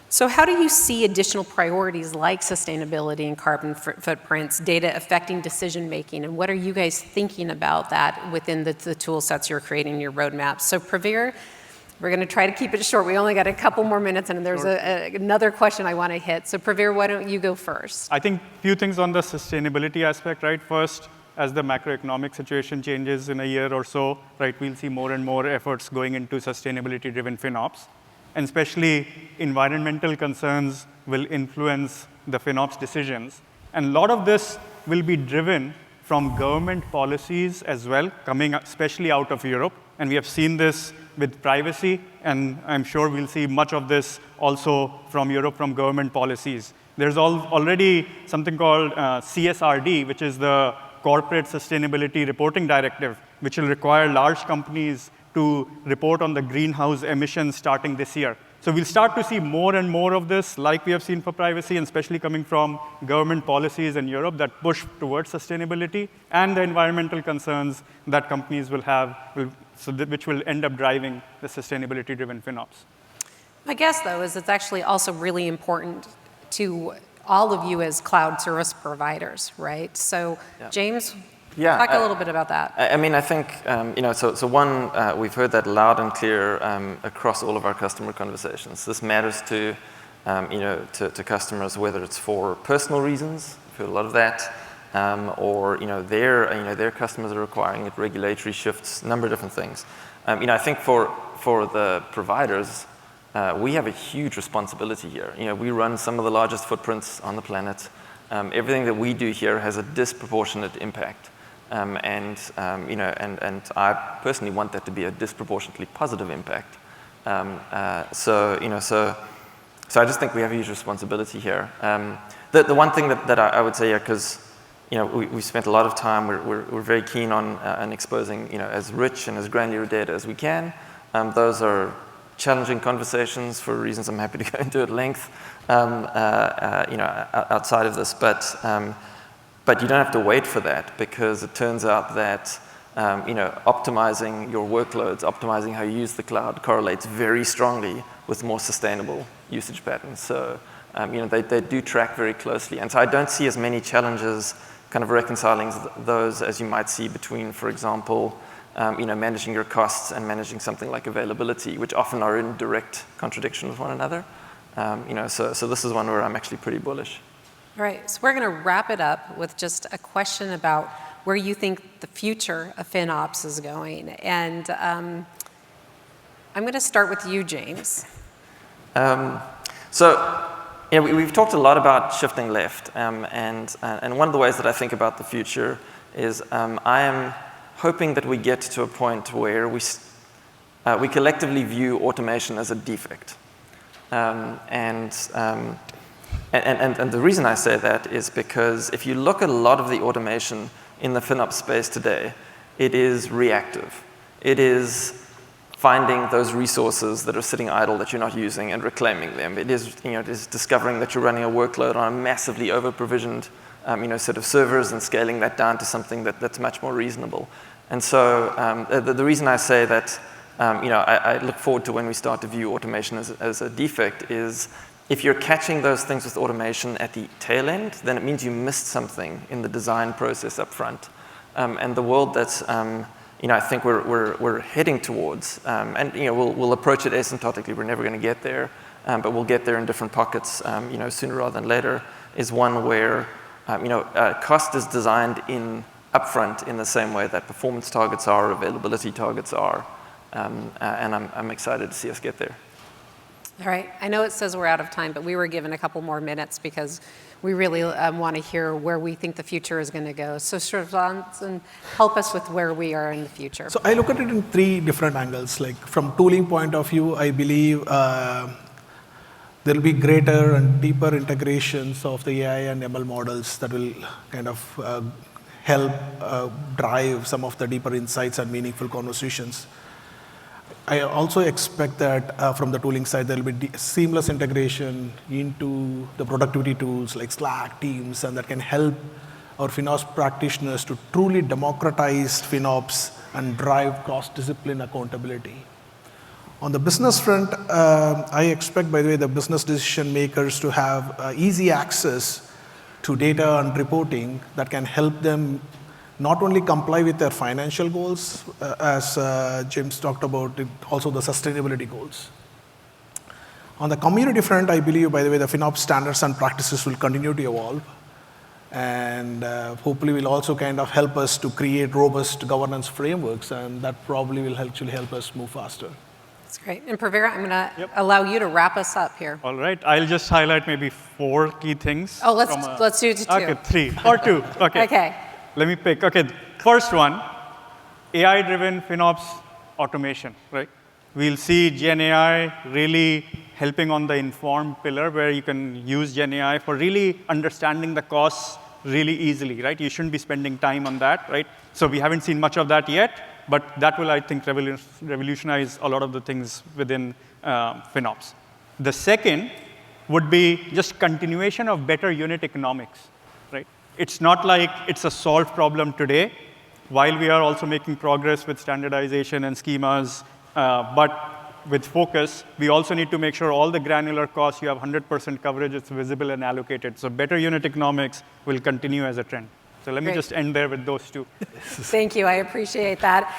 So how do you see additional priorities like sustainability and carbon footprints, data affecting decision making, and what are you guys thinking about that within the tool sets you're creating in your roadmaps? So Pravir, we're going to try to keep it short. We only got a couple more minutes, and there's another question I want to hit. So Pravir, why don't you go first?
I think a few things on the sustainability aspect, right? First, as the macroeconomic situation changes in a year or so, right, we'll see more and more efforts going into sustainability-driven FinOps. And especially environmental concerns will influence the FinOps decisions. And a lot of this will be driven from government policies as well, coming especially out of Europe. And we have seen this with privacy, and I'm sure we'll see much of this also from Europe, from government policies. There's already something called CSRD, which is the Corporate Sustainability Reporting Directive, which will require large companies to report on the greenhouse emissions starting this year. So we'll start to see more and more of this, like we have seen for privacy, and especially coming from government policies in Europe that push towards sustainability and the environmental concerns that companies will have, which will end up driving the sustainability-driven FinOps.
My guess, though, is it's actually also really important to all of you as cloud service providers, right? So, James, talk a little bit about that.
I mean, I think, so one, we've heard that loud and clear across all of our customer conversations. This matters to, to customers, whether it's for personal reasons, we've heard a lot of that, or, their customers are requiring it, regulatory shifts, a number of different things. I think for the providers, we have a huge responsibility here. We run some of the largest footprints on the planet. Everything that we do here has a disproportionate impact. And I personally want that to be a disproportionately positive impact. So I just think we have a huge responsibility here. The one thing that I would say here, because we spent a lot of time, we're very keen on exposing as rich and as granular data as we can. Those are challenging conversations for reasons I'm happy to go into at length. Outside of this, but you don't have to wait for that, because it turns out that optimizing your workloads, optimizing how you use the cloud correlates very strongly with more sustainable usage patterns. So they do track very closely. And so I don't see as many challenges kind of reconciling those as you might see between, for example, managing your costs and managing something like availability, which often are in direct contradiction with one another. So this is one where I'm actually pretty bullish.
All right, so we're going to wrap it up with just a question about where you think the future of FinOps is going. And I'm going to start with you, James.
We've talked a lot about shifting left. And one of the ways that I think about the future is I am hoping that we get to a point where we collectively view automation as a defect. And the reason I say that is because if you look at a lot of the automation in the FinOps space today, it is reactive. It is finding those resources that are sitting idle that you're not using and reclaiming them. It is, it is discovering that you're running a workload on a massively over-provisioned set of servers and scaling that down to something that's much more reasonable. And so the reason I say that I look forward to when we start to view automation as a defect is if you're catching those things with automation at the tail end, then it means you missed something in the design process up front. And the world that's I think we're heading towards. And we'll approach it asymptotically. We're never going to get there, but we'll get there in different pockets. Sooner rather than later is one where cost is designed in upfront in the same way that performance targets are, availability targets are, and I'm excited to see us get there.
All right. I know it says we're out of time, but we were given a couple more minutes because we really want to hear where we think the future is going to go. So Srivatsan, help us with where we are in the future.
So I look at it in 3 different angles. Like from tooling point of view, I believe there will be greater and deeper integrations of the AI and ML models that will kind of help drive some of the deeper insights and meaningful conversations. I also expect that from the tooling side, there will be seamless integration into the productivity tools like Slack, Teams, and that can help our FinOps practitioners to truly democratize FinOps and drive cross-discipline accountability. On the business front, I expect, by the way, the business decision makers to have easy access to data and reporting that can help them not only comply with their financial goals, as James talked about, also the sustainability goals. On the community front, I believe, by the way, the FinOps standards and practices will continue to evolve, and hopefully will also kind of help us to create robust governance frameworks, and that probably will actually help us move faster.
That's great. And Pravir, I'm going to allow you to wrap us up here.
All right. I'll just highlight maybe 4 key things.
Oh, let's do it to 2.
Okay, 3 or 2. Okay.
Okay.
Let me pick. Okay, first one, AI-driven FinOps automation, right? We'll see Gen AI really helping on the informed pillar where you can use Gen AI for really understanding the costs really easily, right? You shouldn't be spending time on that, right? So we haven't seen much of that yet, but that will, I think, revolutionize a lot of the things within FinOps. The second would be just continuation of better unit economics, right? It's not like it's a solved problem today, while we are also making progress with standardization and schemas, but with focus, we also need to make sure all the granular costs, you have 100% coverage, it's visible and allocated. So better unit economics will continue as a trend. So let me just end there with those 2.
Thank you. I appreciate that.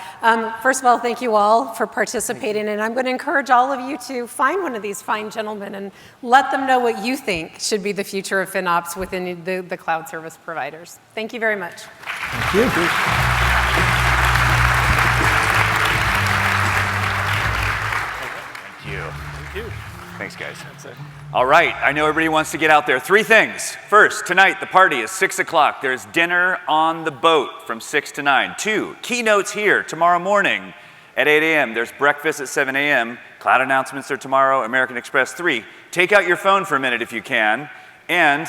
First of all, thank you all for participating. And I'm going to encourage all of you to find one of these fine gentlemen and let them know what you think should be the future of FinOps within the cloud service providers. Thank you very much.
Thank you.
Thank you. Thank you. Thanks, guys. All right, I know everybody wants to get out there. 3 things. First, tonight the party is 6 o'clock. There's dinner on the boat from 6 to 9. 2, keynotes here tomorrow morning at 8 a.m. There's breakfast at 7 a.m. Cloud announcements are tomorrow, American Express. 3, take out your phone for a minute if you can, and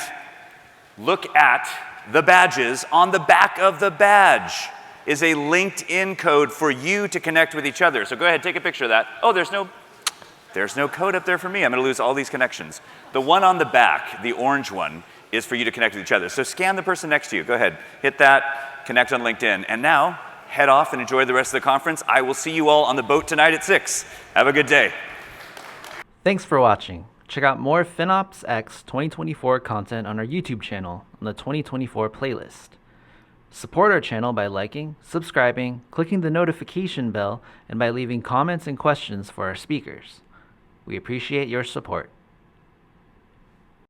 look at the badges. On the back of the badge is a LinkedIn code for you to connect with each other. So go ahead, take a picture of that. Oh, there's no code up there for me. I'm going to lose all these connections. The one on the back, the orange one, is for you to connect with each other. So scan the person next to you. Go ahead, hit that, connect on LinkedIn. And now, head off and enjoy the rest of the conference. I will see you all on the boat tonight at 6. Have a good day.
Thanks for watching. Check out more FinOps X 2024 content on our YouTube channel on the 2024 playlist. Support our channel by liking, subscribing, clicking the notification bell, and by leaving comments and questions for our speakers. We appreciate your support.